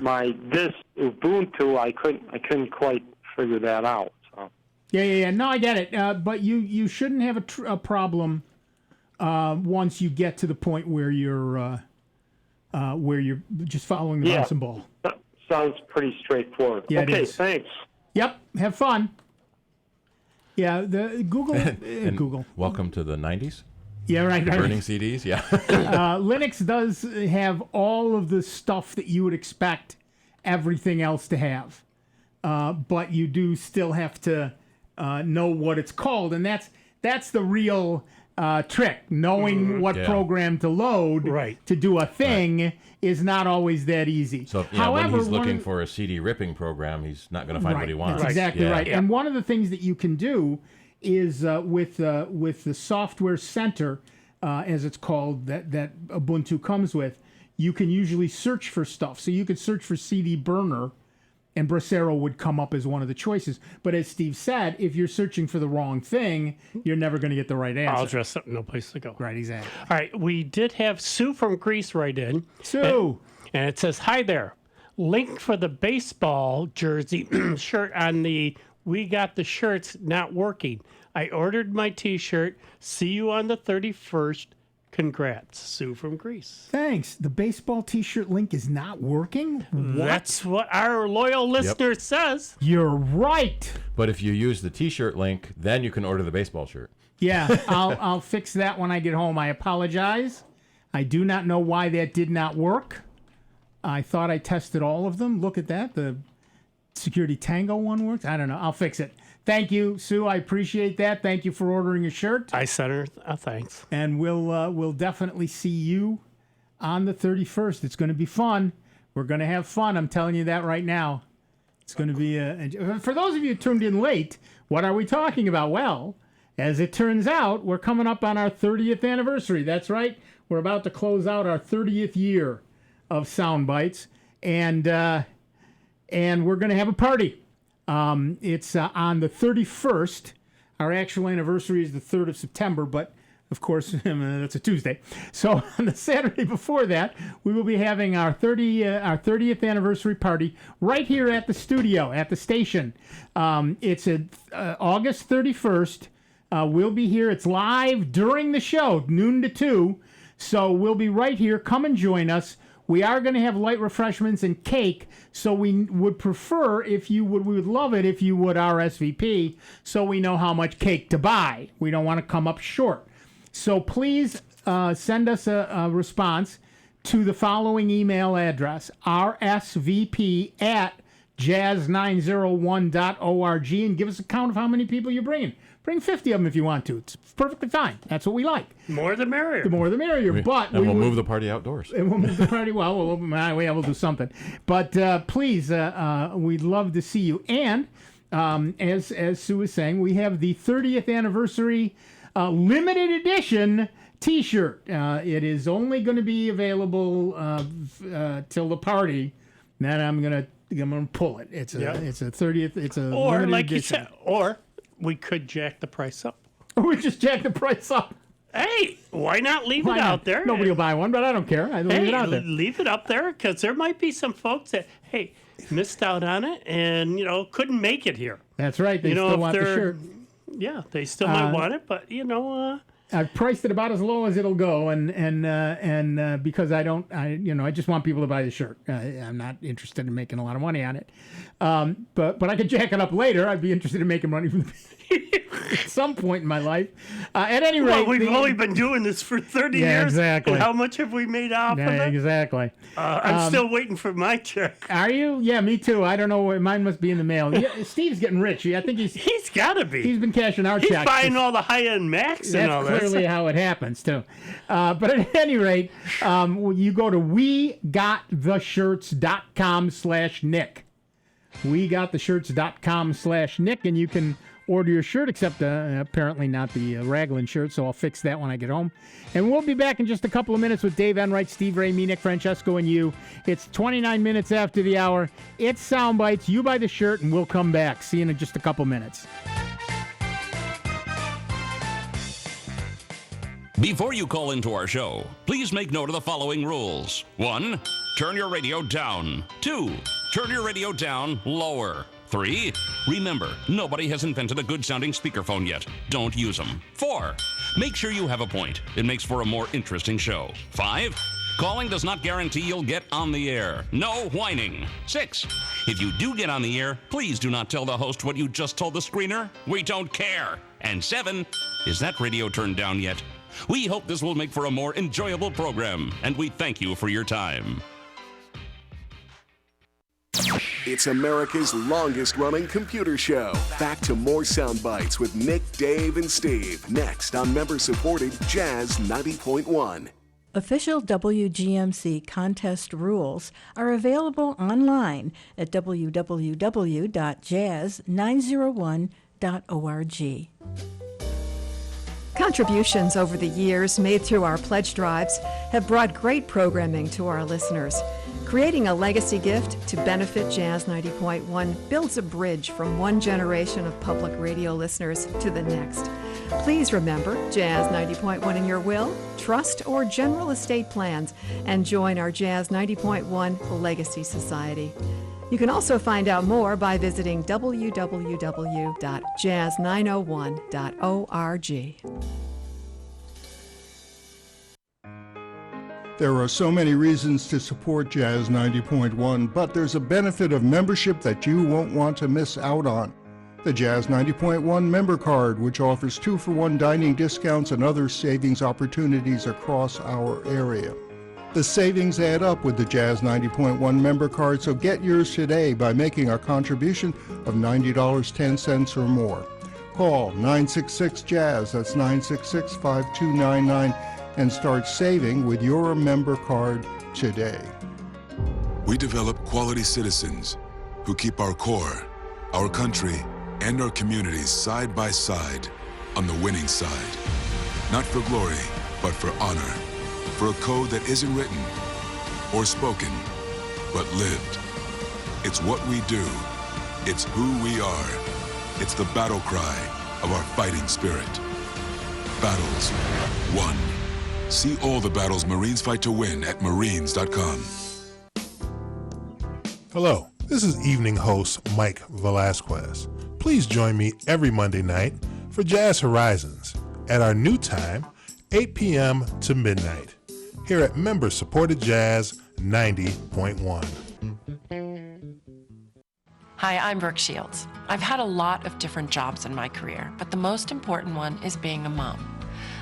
this Ubuntu, I couldn't quite figure that out. So. Yeah. No, I get it. But you shouldn't have a problem once you get to the point where you're just following the bouncing ball. That sounds pretty straightforward. Yeah, it okay, is. thanks. Yep. Have fun. Yeah, the Google. And Google. Welcome to the 90s. Yeah, right. Burning CDs, yeah. Linux does have all of the stuff that you would expect everything else to have, but you do still have to know what it's called, and that's the real trick. Knowing what program to load to do a thing is not always that easy. So However, when he's looking for a CD ripping program, he's not going to find what he wants. That's exactly right. And one of the things that you can do is with the software center, as it's called, that Ubuntu comes with, you can usually search for stuff. So you could search for CD burner, and Bracero would come up as one of the choices. But as Steve said, if you're searching for the wrong thing, you're never going to get the right answer. I'll dress up, no place to go. Right, exactly. All right, we did have Sue from Greece write in. Sue! And it says, hi there. Link for the baseball jersey shirt on the We Got the Shirts not working. I ordered my T-shirt. See you on the 31st. Congrats, Sue from Greece. Thanks. The baseball T-shirt link is not working? What? That's what our loyal listener says. You're right. But if you use the T-shirt link, then you can order the baseball shirt. Yeah, I'll fix that when I get home. I apologize. I do not know why that did not work. I thought I tested all of them. Look at that. The Security Tango one works. I don't know. I'll fix it. Thank you, Sue. I appreciate that. Thank you for ordering a shirt. I sent her thanks. And we'll definitely see you on the 31st. It's going to be fun. We're going to have fun. I'm telling you that right now. It's going to be for those of you who tuned in late, what are we talking about? Well, as it turns out, we're coming up on our 30th anniversary. That's right. We're about to close out our 30th year of Sound Bytes, and we're going to have a party. It's on the 31st. Our actual anniversary is the 3rd of September, but of course, that's a Tuesday. So on the Saturday before that, we will be having our 30th anniversary party right here at the studio, at the station. It's August 31st. We'll be here. It's live during the show, noon to 2. So we'll be right here. Come and join us. We are going to have light refreshments and cake, so we would prefer we would love it if you would RSVP, so we know how much cake to buy. We don't want to come up short. So please send us a response to the following email address, rsvp@jazz901.org, and give us a count of how many people you're bringing. Bring 50 of them if you want to. It's perfectly fine. That's what we like. More the merrier. The more the merrier. But we'll move the party outdoors. And we'll move the party. Well, we'll do something. But please, we'd love to see you. And as Sue was saying, we have the 30th anniversary limited edition T-shirt. It is only going to be available till the party. Then I'm gonna pull it. It's a 30th. It's a or limited like edition. you said, or we could jack the price up. We just jack the price up. Hey, why not leave it out there? Nobody will buy one, but I don't care. I leave it out there. Leave it up there because there might be some folks that missed out on it and couldn't make it here. That's right. They still want the shirt. Yeah, they still might want it, but I've priced it about as low as it'll go, and because I just want people to buy the shirt. I'm not interested in making a lot of money on it, but I could jack it up later. I'd be interested in making money from the. at some point in my life. At any rate, well, we've only been doing this for 30 years. Exactly. And how much have we made off of it? Exactly. I'm still waiting for my check. Are you? Yeah, me too. I don't know. Mine must be in the mail. Yeah, Steve's getting rich. I think he's got to be. He's been cashing our checks. He's buying all the high-end Macs and all that. That's clearly how it happens, too. But at any rate, you go to wegottheshirts.com/Nick. wegottheshirts.com/Nick, and you can order your shirt, except apparently not the Raglan shirt, so I'll fix that when I get home. And we'll be back in just a couple of minutes with Dave Enright, Steve Ray, me, Nick Francesco, and you. It's 29 minutes after the hour. It's Sound Bites. You buy the shirt, and we'll come back. See you in just a couple minutes. Before you call into our show, please make note of the following rules. 1, turn your radio down. 2, turn your radio down lower. 3, remember, nobody has invented a good-sounding speakerphone yet. Don't use them. 4, make sure you have a point. It makes for a more interesting show. 5, calling does not guarantee you'll get on the air. No whining. 6, if you do get on the air, please do not tell the host what you just told the screener. We don't care. And 7, is that radio turned down yet? We hope this will make for a more enjoyable program, and we thank you for your time. It's America's longest-running computer show. Back to more Sound Bites with Nick, Dave, and Steve. Next on member-supported Jazz 90.1. Official WGMC contest rules are available online at www.jazz901.org. Contributions over the years made through our pledge drives have brought great programming to our listeners. Creating a legacy gift to benefit Jazz 90.1 builds a bridge from one generation of public radio listeners to the next. Please remember Jazz 90.1 in your will, trust, or general estate plans, and join our Jazz 90.1 Legacy Society. You can also find out more by visiting www.jazz901.org. There are so many reasons to support Jazz 90.1, but there's a benefit of membership that you won't want to miss out on. The Jazz 90.1 member card, which offers 2-for-1 dining discounts and other savings opportunities across our area. The savings add up with the Jazz 90.1 member card, so get yours today by making a contribution of $90.10 or more. Call 966-JAZZ, that's 966-5299, and start saving with your member card today. We develop quality citizens who keep our core, our country, and our communities side by side on the winning side. Not for glory, but for honor. For a code that isn't written or spoken, but lived. It's what we do. It's who we are. It's the battle cry of our fighting spirit. Battles won. See all the battles Marines fight to win at marines.com. Hello, this is evening host Mike Velasquez. Please join me every Monday night for Jazz Horizons at our new time, 8 p.m. to midnight, here at member-supported Jazz 90.1. Hi, I'm Brooke Shields. I've had a lot of different jobs in my career, but the most important one is being a mom.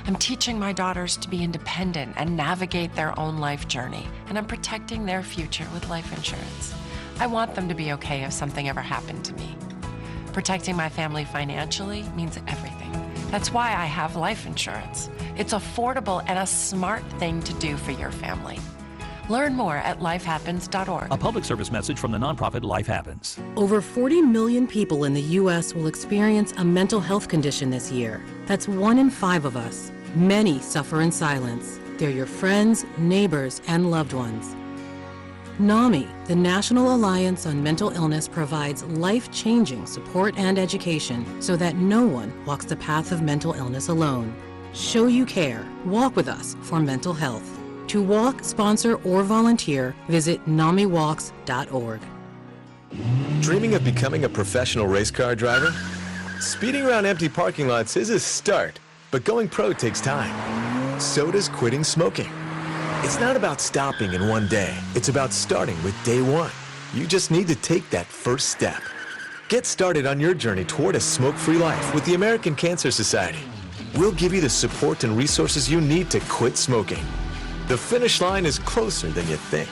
I'm teaching my daughters to be independent and navigate their own life journey, and I'm protecting their future with life insurance. I want them to be okay if something ever happened to me. Protecting my family financially means everything. That's why I have life insurance. It's affordable and a smart thing to do for your family. Learn more at lifehappens.org. A public service message from the nonprofit Life Happens. Over 40 million people in the U.S. will experience a mental health condition this year. That's 1 in 5 of us. Many suffer in silence. They're your friends, neighbors, and loved ones. NAMI, the National Alliance on Mental Illness, provides life-changing support and education so that no one walks the path of mental illness alone. Show you care. Walk with us for mental health. To walk, sponsor, or volunteer, visit NAMIWalks.org. Dreaming of becoming a professional race car driver? Speeding around empty parking lots is a start, but going pro takes time. So does quitting smoking. It's not about stopping in one day. It's about starting with day one. You just need to take that first step. Get started on your journey toward a smoke-free life with the American Cancer Society. We'll give you the support and resources you need to quit smoking. The finish line is closer than you think.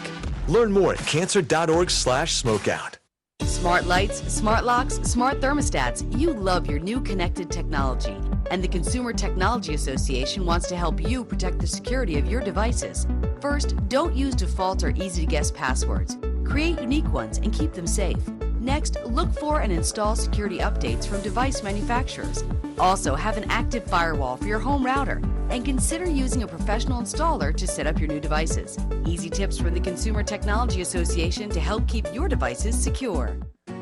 Learn more at cancer.org/smokeout. Smart lights, smart locks, smart thermostats. You love your new connected technology. And the Consumer Technology Association wants to help you protect the security of your devices. First, don't use default or easy-to-guess passwords. Create unique ones and keep them safe. Next, look for and install security updates from device manufacturers. Also, have an active firewall for your home router. And consider using a professional installer to set up your new devices. Easy tips from the Consumer Technology Association to help keep your devices secure.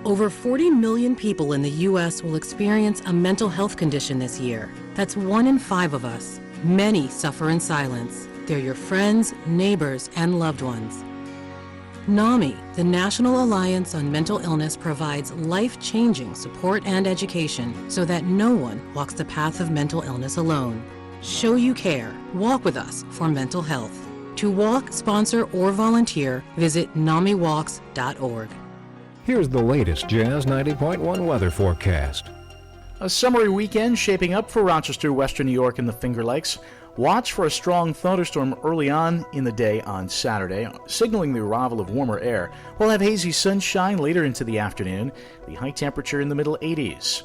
Over 40 million people in the U.S. will experience a mental health condition this year. That's 1 in 5 of us. Many suffer in silence. They're your friends, neighbors, and loved ones. NAMI, the National Alliance on Mental Illness, provides life-changing support and education so that no one walks the path of mental illness alone. Show you care. Walk with us for mental health. To walk, sponsor, or volunteer, visit NAMIWalks.org. Here's the latest Jazz 90.1 weather forecast. A summery weekend shaping up for Rochester, Western New York, and the Finger Lakes. Watch for a strong thunderstorm early on in the day on Saturday, signaling the arrival of warmer air. We'll have hazy sunshine later into the afternoon, the high temperature in the middle 80s.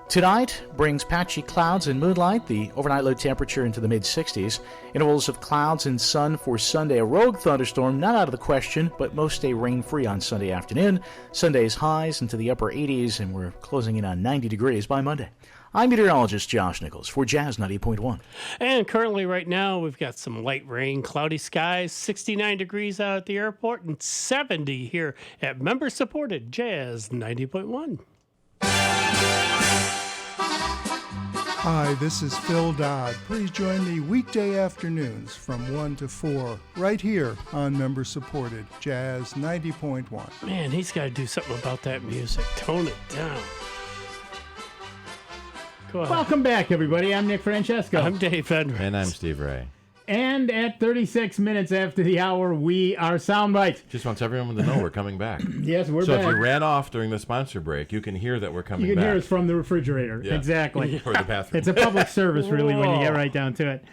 Tonight brings patchy clouds and moonlight, the overnight low temperature into the mid-60s. Intervals of clouds and sun for Sunday. A rogue thunderstorm not out of the question, but most stay rain-free on Sunday afternoon. Sunday's highs into the upper 80s, and we're closing in on 90 degrees by Monday. I'm meteorologist Josh Nichols for Jazz 90.1. And currently right now we've got some light rain, cloudy skies, 69 degrees out at the airport, and 70 here at member-supported Jazz 90.1. Hi, this is Phil Dodd. Please join me weekday afternoons from 1 to 4 right here on member-supported Jazz 90.1. Man, he's got to do something about that music. Tone it down. Go ahead. Welcome back, everybody. I'm Nick Francesco. I'm Dave Enright. And I'm Steve Ray. And at 36 minutes after the hour, we are Soundbites. Just wants everyone to know we're coming back. Yes, we're so back. So if you ran off during the sponsor break, you can hear that we're coming back. You can hear us from the refrigerator. Yeah. Exactly. Or the bathroom. It's a public service, really, when you get right down to it.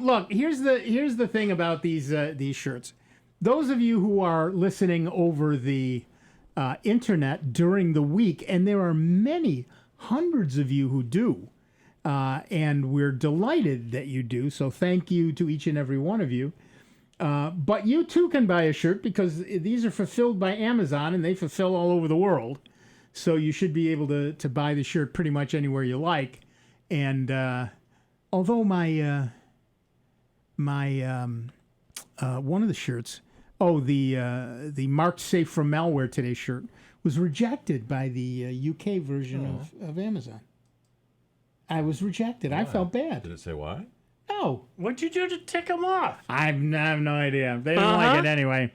Look, here's the thing about these shirts. Those of you who are listening over the internet during the week, and there are many hundreds of you who do, and we're delighted that you do, so thank you to each and every one of you. But you too can buy a shirt because these are fulfilled by Amazon, and they fulfill all over the world, so you should be able to buy the shirt pretty much anywhere you like. And although my one of the shirts, the marked safe from malware today shirt, was rejected by the UK version of Amazon. I was rejected. Why? I felt bad. Did it say why? No. What'd you do to tick them off? I have no idea. They didn't like it anyway.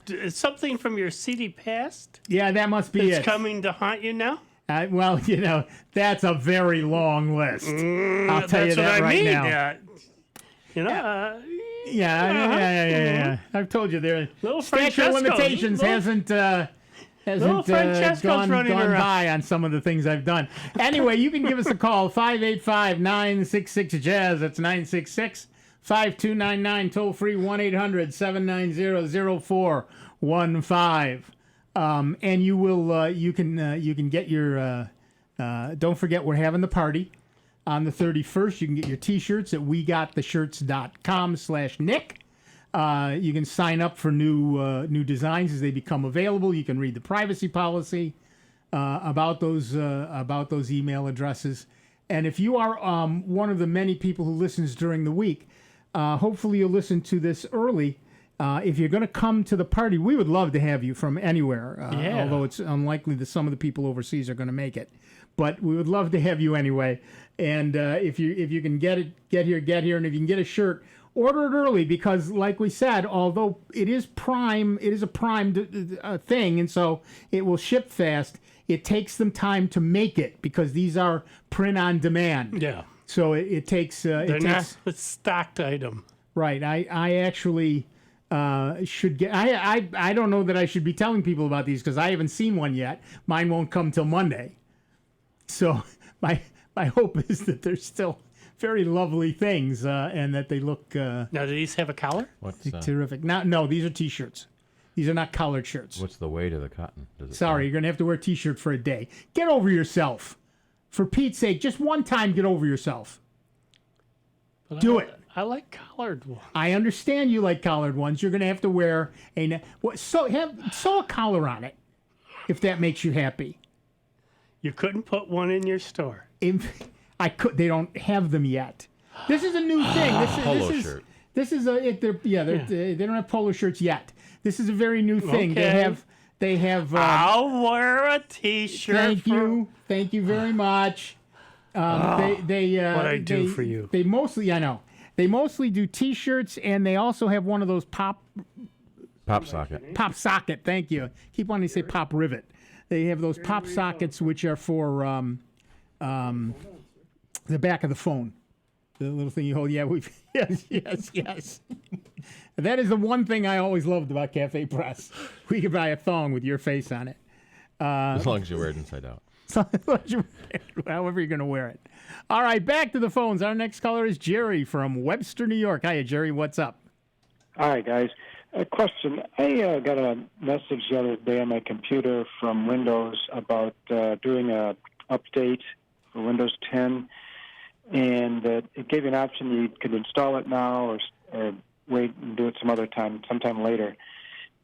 It's something from your CD past? Yeah, that must be It's coming to haunt you now? Well, that's a very long list. I'll tell you that right now. Yeah. I've told you there. Statute of limitations hasn't gone by on some of the things I've done. Anyway, you can give us a call, 585-966-JAZZ. That's 966-5299. Toll free 1-800-790-0415. And you can get your. Don't forget, we're having the party on the 31st. You can get your T-shirts at wegottheshirts.com/Nick. You can sign up for new designs as they become available. You can read the privacy policy about those email addresses. And if you are one of the many people who listens during the week, hopefully you'll listen to this early. If you're going to come to the party, we would love to have you from anywhere. Although it's unlikely that some of the people overseas are going to make it, but we would love to have you anyway. And if you can get here, and if you can get a shirt. Order it early because, like we said, although it is a prime thing, and so it will ship fast. It takes them time to make it because these are print on demand. Yeah. So it takes. They're not a stocked item. Right. I actually should get. I don't know that I should be telling people about these because I haven't seen one yet. Mine won't come till Monday. So my hope is that they're still very lovely things and that they look. Now, do these have a collar? Terrific. No, these are T-shirts. These are not collared shirts. What's the weight of the cotton? Sorry, you're going to have to wear a T-shirt for a day. Get over yourself. For Pete's sake, just one time get over yourself. Do it. I like collared ones. I understand you like collared ones. You're going to have to wear sew a collar on it if that makes you happy. You couldn't put one in your store. They don't have them yet. This is a new thing. Polo shirt. They don't have polo shirts yet. This is a very new thing. Okay. They have. I'll wear a T-shirt. Thank you very much. What I do for you. They mostly do T-shirts, and they also have one of those pop socket. Pop socket. Thank you. Keep wanting to say pop rivet. They have those pop sockets, which are for the back of the phone. The little thing you hold. Yeah, yes. That is the one thing I always loved about Cafe Press. We could buy a thong with your face on it. As long as you wear it inside out. However you're going to wear it. All right, back to the phones. Our next caller is Jerry from Webster, New York. Hiya, Jerry. What's up? Hi, guys. A question. I got a message the other day on my computer from Windows about doing a update for Windows 10, and it gave you an option you could install it now or wait and do it sometime later.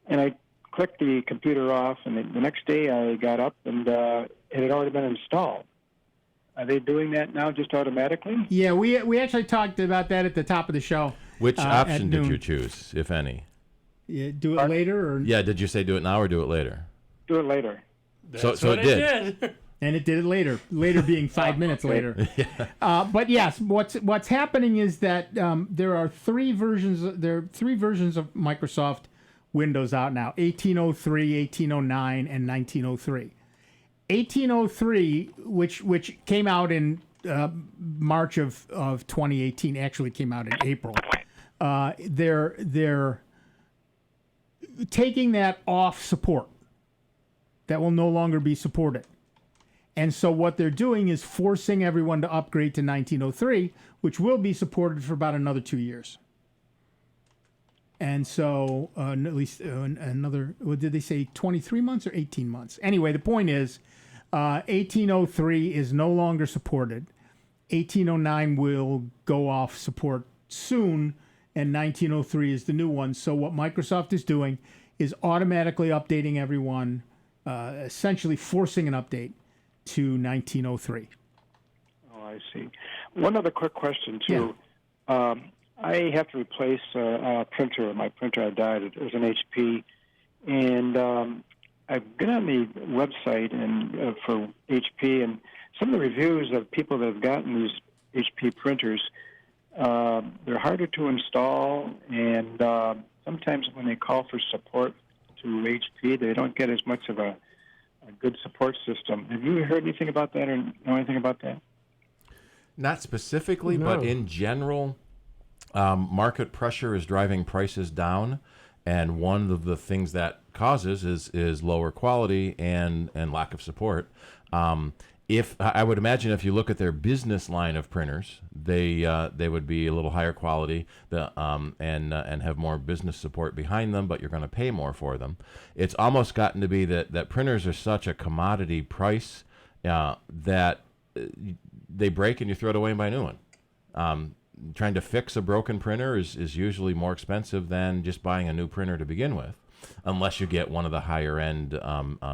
And I clicked the computer off, and the next day I got up and it had already been installed. Are they doing that now just automatically? Yeah, we actually talked about that at the top of the show. Which option did you choose, if any? Yeah, do it later? Or? Yeah, did you say do it now or do it later? Do it later. So it did. And it did it later. Later being 5 minutes later. Yeah. But yes, what's happening is that there are three versions of Microsoft Windows out now: 1803, 1809, and 1903. 1803, which came out in March of 2018, actually came out in April. They're taking that off support. That will no longer be supported. And so what they're doing is forcing everyone to upgrade to 1903, which will be supported for about another 2 years. And so at least another, what did they say, 23 months or 18 months? Anyway, the point is 1803 is no longer supported. 1809 will go off support soon, and 1903 is the new one. So what Microsoft is doing is automatically updating everyone, essentially forcing an update to 1903. Oh, I see. One other quick question, too. Yeah. I have to replace a printer. My printer had died. It was an HP. And I've been on the website and for HP, and some of the reviews of people that have gotten these HP printers, they're harder to install, and sometimes when they call for support to HP, they don't get as much of a good support system. Have you heard anything about that or know anything about that? Not specifically, but in general, market pressure is driving prices down, and one of the things that causes is lower quality and lack of support. If I would imagine, if you look at their business line of printers, they would be a little higher quality, and have more business support behind them, but you're going to pay more for them. It's almost gotten to be that printers are such a commodity price that they break and you throw it away and buy a new one. Trying to fix a broken printer is usually more expensive than just buying a new printer to begin with, unless you get one of the higher end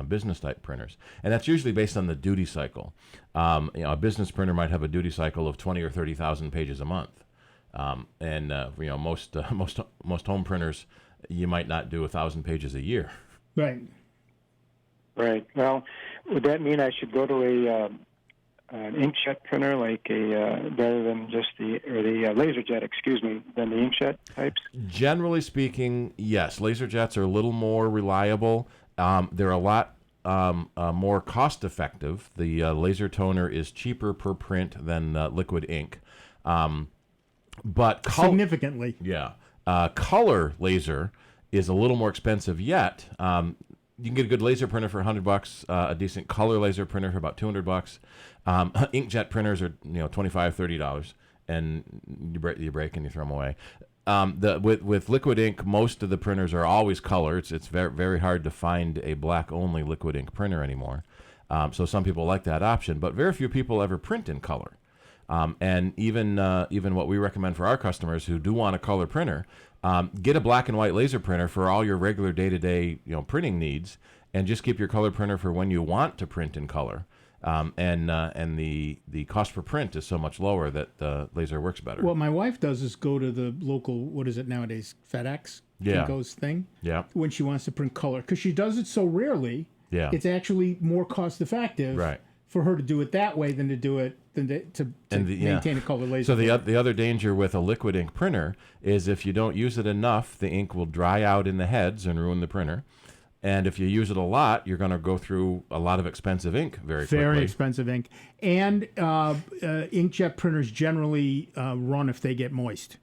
business type printers, and that's usually based on the duty cycle. A business printer might have a duty cycle of 20 or 30,000 pages a month, and most home printers, you might not do 1,000 pages a year. Right. Well, would that mean I should go to an inkjet printer, like rather than just the LaserJet, than the inkjet types? Generally speaking, yes. LaserJets are a little more reliable. They're a lot more cost effective. The laser toner is cheaper per print than liquid ink, but significantly. Yeah. Color laser is a little more expensive yet. You can get a good laser printer for $100, a decent color laser printer for about $200. Inkjet printers are $25, $30, and you break and you throw them away. With liquid ink, most of the printers are always color. It's very, very hard to find a black only liquid ink printer anymore. So some people like that option, but very few people ever print in color. And even what we recommend for our customers who do want a color printer, get a black and white laser printer for all your regular day-to-day printing needs, and just keep your color printer for when you want to print in color. And the cost per print is so much lower that the laser works better. What my wife does is go to the local, what is it nowadays, FedEx, Kinko's thing. Yeah. When she wants to print color, because she does it so rarely. Yeah. It's actually more cost effective. Right. For her to do it that way than to do it to maintain a color laser. So the other danger with a liquid ink printer is if you don't use it enough, the ink will dry out in the heads and ruin the printer. And if you use it a lot, you're going to go through a lot of expensive ink very quickly. Very expensive ink. And inkjet printers generally run if they get moist,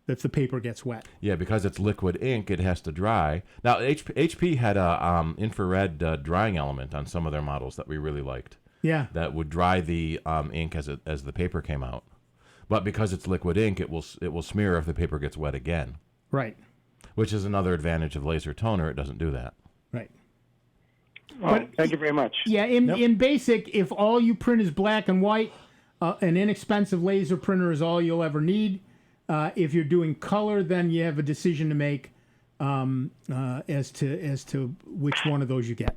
if the paper gets wet. Yeah, because it's liquid ink, it has to dry. Now, HP had a infrared drying element on some of their models that we really liked. Yeah. That would dry the ink as the paper came out. But because it's liquid ink, it will smear if the paper gets wet again. Right. Which is another advantage of laser toner. It doesn't do that. Right. Well, thank you very much. Yeah, in basic, if all you print is black and white, an inexpensive laser printer is all you'll ever need. If you're doing color, then you have a decision to make as to which one of those you get.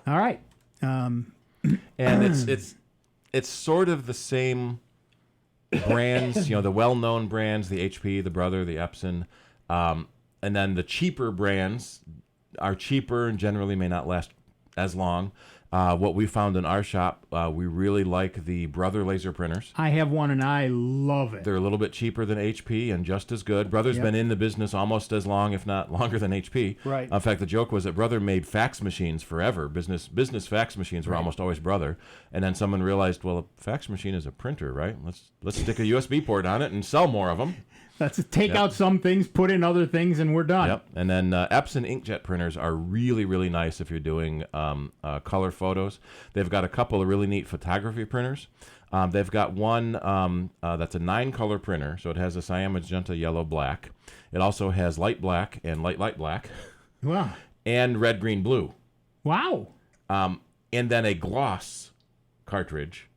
All right. And it's sort of the same brands, the well-known brands, the HP, the Brother, the Epson, and then the cheaper brands are cheaper and generally may not last as long. What we found in our shop, we really like the Brother laser printers. I have one and I love it. They're a little bit cheaper than HP and just as good. Brother's been in the business almost as long, if not longer than HP. Right. In fact, the joke was that Brother made fax machines forever. Business fax machines were almost always Brother. And then someone realized, well, a fax machine is a printer, right? Let's stick a USB port on it and sell more of them. Let's take out some things, put in other things, and we're done. Yep. And then Epson inkjet printers are really, really nice if you're doing color photos. They've got a couple of really neat photography printers. They've got one that's a 9-color printer, so it has a cyan, magenta, yellow, black. It also has light black and light black. Wow. And red, green, blue. Wow. And then a gloss cartridge.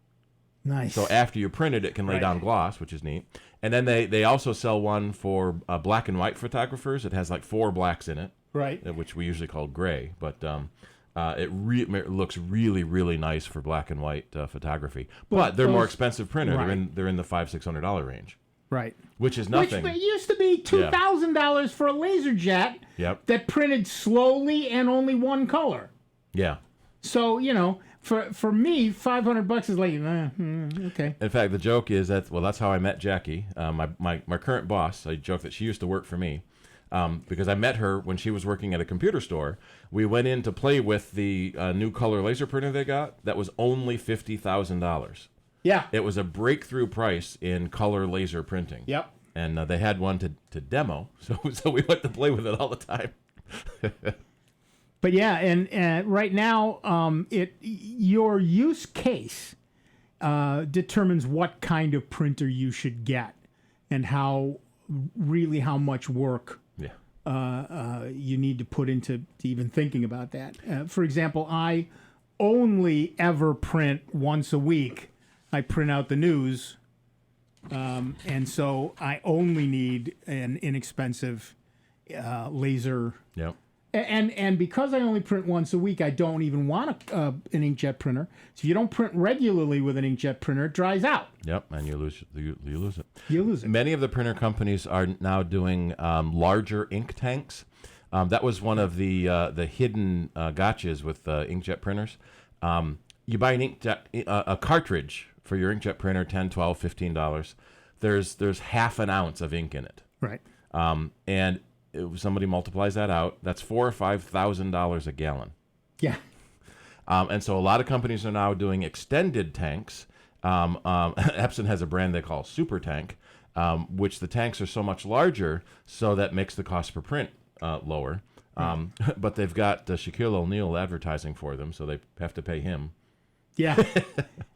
Nice. So after you print it, it can lay down gloss, which is neat. And then they also sell one for black and white photographers. It has like 4 blacks in it, right? Which we usually call gray, but it looks really, really nice for black and white photography. But they're more expensive printer. Right. They're in the $500-600 range. Right. Which is nothing. Which used to be $2,000 for a laser jet. Yep. That printed slowly and only one color. Yeah. So For me, $500 is like okay. In fact, the joke is that's how I met Jackie, my current boss. I joke that she used to work for me because I met her when she was working at a computer store. We went in to play with the new color laser printer they got. That was only $50,000. Yeah, it was a breakthrough price in color laser printing. Yep, and they had one to demo, so we went to play with it all the time. But yeah, and right now, your use case determines what kind of printer you should get, and how much work you need to put into even thinking about that. For example, I only ever print once a week. I print out the news, and so I only need an inexpensive laser. Yep. And because I only print once a week, I don't even want an inkjet printer. So if you don't print regularly with an inkjet printer, it dries out. Yep, and you lose it. You lose it. Many of the printer companies are now doing larger ink tanks. That was one of the hidden gotchas with inkjet printers. You buy a cartridge for your inkjet printer, $10, $12, $15. There's half an ounce of ink in it. Right. And if somebody multiplies that out, that's $4,000 or $5,000 a gallon. Yeah. And so a lot of companies are now doing extended tanks. Epson has a brand they call Super Tank. which the tanks are so much larger, so that makes the cost per print lower. But they've got Shaquille O'Neal advertising for them, so they have to pay him. Yeah,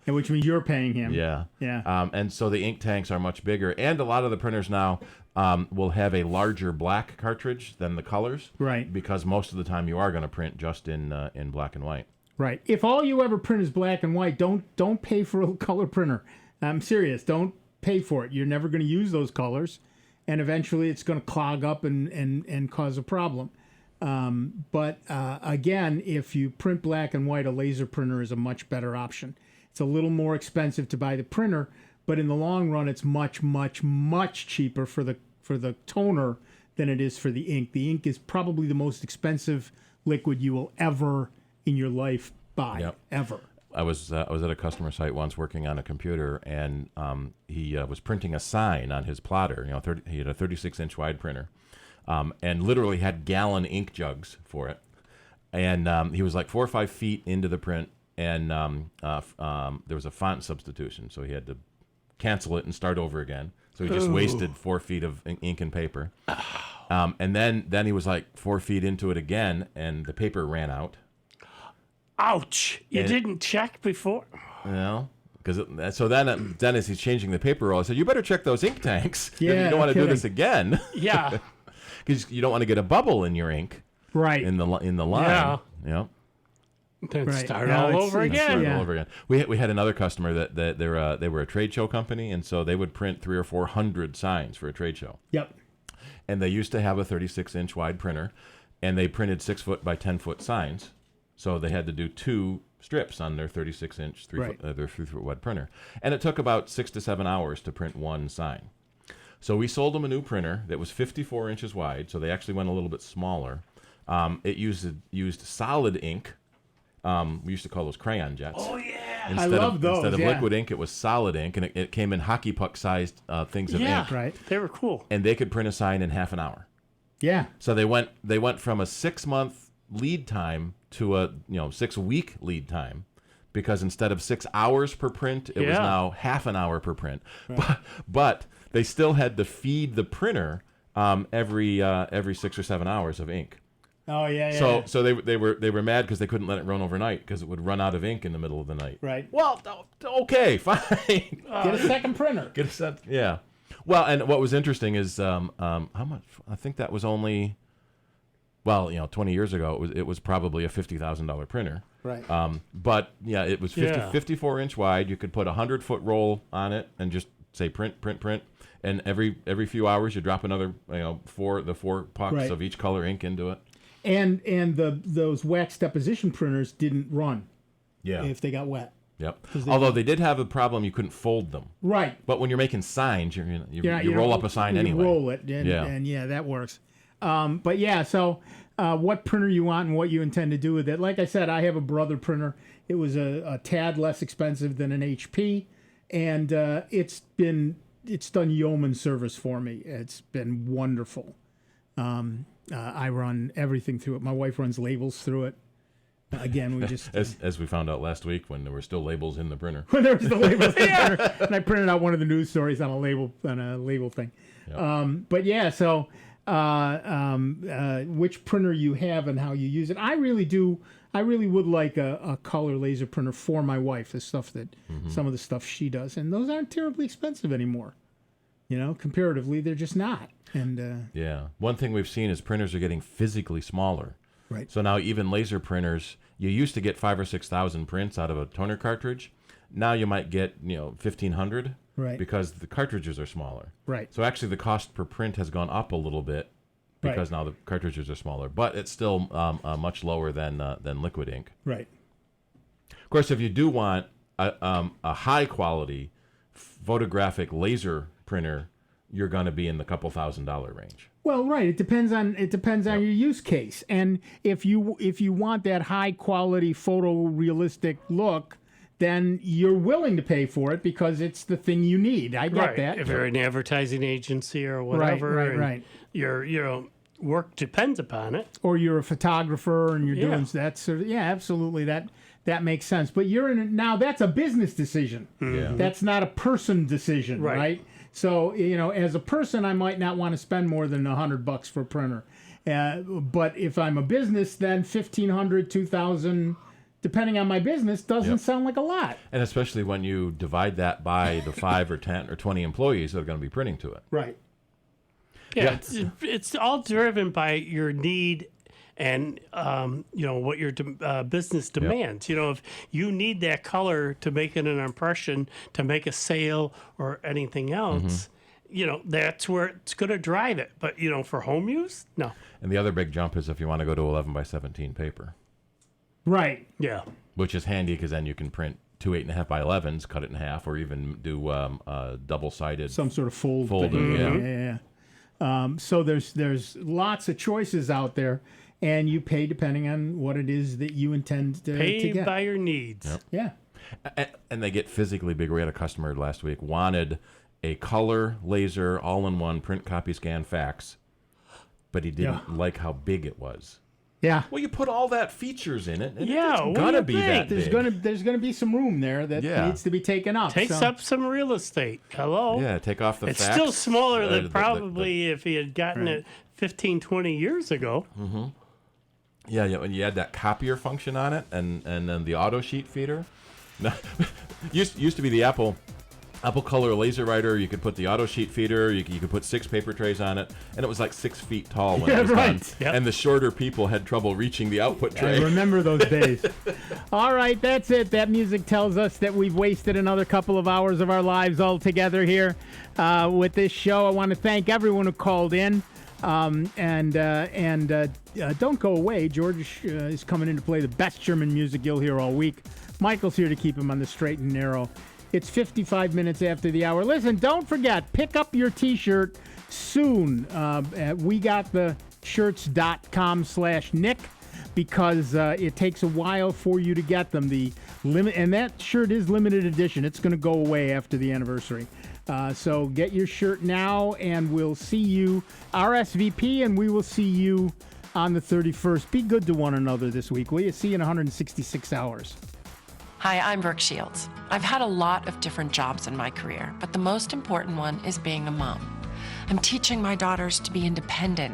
and which means you're paying him. Yeah. Yeah. And so the ink tanks are much bigger, and a lot of the printers now will have a larger black cartridge than the colors. Right. Because most of the time you are going to print just in black and white. Right. If all you ever print is black and white, don't pay for a color printer. I'm serious. Don't pay for it. You're never going to use those colors, and eventually it's going to clog up and cause a problem. But again, if you print black and white, a laser printer is a much better option. It's a little more expensive to buy the printer, but in the long run, it's much, much, much cheaper for the toner than it is for the ink. The ink is probably the most expensive liquid you will ever in your life buy, ever. I was at a customer site once working on a computer, and he was printing a sign on his plotter. He had a 36-inch wide printer. And literally had gallon ink jugs for it. And he was like 4 or 5 feet into the print, and there was a font substitution, so he had to cancel it and start over again. So he just wasted 4 feet of ink and paper. And then he was like 4 feet into it again, and the paper ran out. Ouch! You didn't check before? So then as he's changing the paper roll, I said, "You better check those ink tanks. Yeah, you don't want to do this again." Yeah. Because you don't want to get a bubble in your ink, right? In the line, Then start all over again. All over again. We had another customer that they were a trade show company, and so they would print 300 or 400 signs for a trade show. Yep. And they used to have a 36-inch wide printer, and they printed 6-foot by 10-foot signs, so they had to do 2 strips on their 36-inch, 3-foot wide printer, and it took about 6 to 7 hours to print one sign. So we sold them a new printer that was 54 inches wide, so they actually went a little bit smaller. It used solid ink. We used to call those crayon jets. Oh, yeah. I love those. Instead of liquid ink, it was solid ink, and it came in hockey puck-sized things of ink. Yeah, right. They were cool. And they could print a sign in half an hour. Yeah. So they went from a 6-month lead time to a 6-week lead time, because instead of 6 hours per print, it was now half an hour per print. Right. But they still had to feed the printer every 6 or 7 hours of ink. Oh yeah. So they were mad because they couldn't let it run overnight because it would run out of ink in the middle of the night. Right. Well, okay, fine. Get a second printer. Get a set. Yeah. Well, and what was interesting is how much? I think that was only, 20 years ago. It was probably a $50,000 printer. Right. But yeah, it was 54 inch wide. You could put a 100-foot roll on it and just say print, and every few hours you drop another 4 pucks of each color ink into it. And those wax deposition printers didn't run. Yeah. If they got wet. Yep. Although they did have a problem, you couldn't fold them. Right. But when you're making signs, you roll up a sign anyway. You roll it, and that works. But yeah, so what printer you want and what you intend to do with it. Like I said, I have a Brother printer. It was a tad less expensive than an HP, and it's done yeoman service for me. It's been wonderful. I run everything through it. My wife runs labels through it. Again, we just as we found out last week when there were still labels in the printer. When there was the labels in the printer, and I printed out one of the news stories on a label thing. Yep. But yeah, so which printer you have and how you use it. I really would like a color laser printer for my wife. The stuff that some of the stuff she does, and those aren't terribly expensive anymore. Comparatively, they're just not. And one thing we've seen is printers are getting physically smaller. Right. So now even laser printers, you used to get 5,000 or 6,000 prints out of a toner cartridge. Now you might get 1,500. Right. Because the cartridges are smaller. Right. So actually the cost per print has gone up a little bit because now the cartridges are smaller, but it's still much lower than liquid ink. Right. Of course, if you do want a high quality photographic laser printer, you're going to be in the couple $1,000 range. Well, right. It depends on your use case, and if you want that high quality photorealistic look, then you're willing to pay for it because it's the thing you need. I get that. If you're an advertising agency or whatever, right. Your work depends upon it, or you're a photographer and you're doing that sort of, absolutely, that makes sense. But you're in now. That's a business decision. Yeah. That's not a person decision, right? So, as a person, I might not want to spend more than $100 for a printer. But if I'm a business, then $1,500, $2,000, depending on my business, doesn't sound like a lot. And especially when you divide that by the 5 or 10 or 20 employees that are going to be printing to it. Right. Yeah, it's all driven by your need and what your business demands. If you need that color to make it an impression, to make a sale or anything else, that's where it's going to drive it. But for home use, no. And the other big jump is if you want to go to 11 by 17 paper. Right. Yeah. Which is handy because then you can print 2 8.5 by 11s, cut it in half, or even do double-sided. Some sort of folding. Yeah. So there's lots of choices out there, and you pay depending on what it is that you intend to Pay get. by your needs. Yep. Yeah. And they get physically big. We had a customer last week wanted a color, laser, all-in-one print, copy, scan, fax, but he didn't like how big it was. Yeah. Well, you put all that features in it, and Yeah, it's gonna be that There's big. there's gonna be some room there that needs to be taken up. Takes up some real estate. Hello. Yeah, take off the It's fax. still smaller than the- probably if he had gotten it 15, 20 years ago. Mm-hmm. Yeah, when you add that copier function on it, and then the auto sheet feeder. No, used to be the Apple Color laser writer. You could put the auto sheet feeder. You could put 6 paper trays on it, and it was like 6 feet tall when it was done. Yep. And the shorter people had trouble reaching the output tray. I remember those days. All right, that's it. That music tells us that we've wasted another couple of hours of our lives all together here with this show. I want to thank everyone who called in. And don't go away. George is coming in to play the best German music you'll hear all week. Michael's here to keep him on the straight and narrow. It's 55 minutes after the hour. Listen, don't forget, pick up your T-shirt soon. WeGotTheShirts.com/Nick because it takes a while for you to get them. And that shirt is limited edition. It's going to go away after the anniversary. So get your shirt now, and we'll see you RSVP, and we will see you on the 31st. Be good to one another this week, will you? See you in 166 hours. Hi, I'm Brooke Shields. I've had a lot of different jobs in my career, but the most important one is being a mom. I'm teaching my daughters to be independent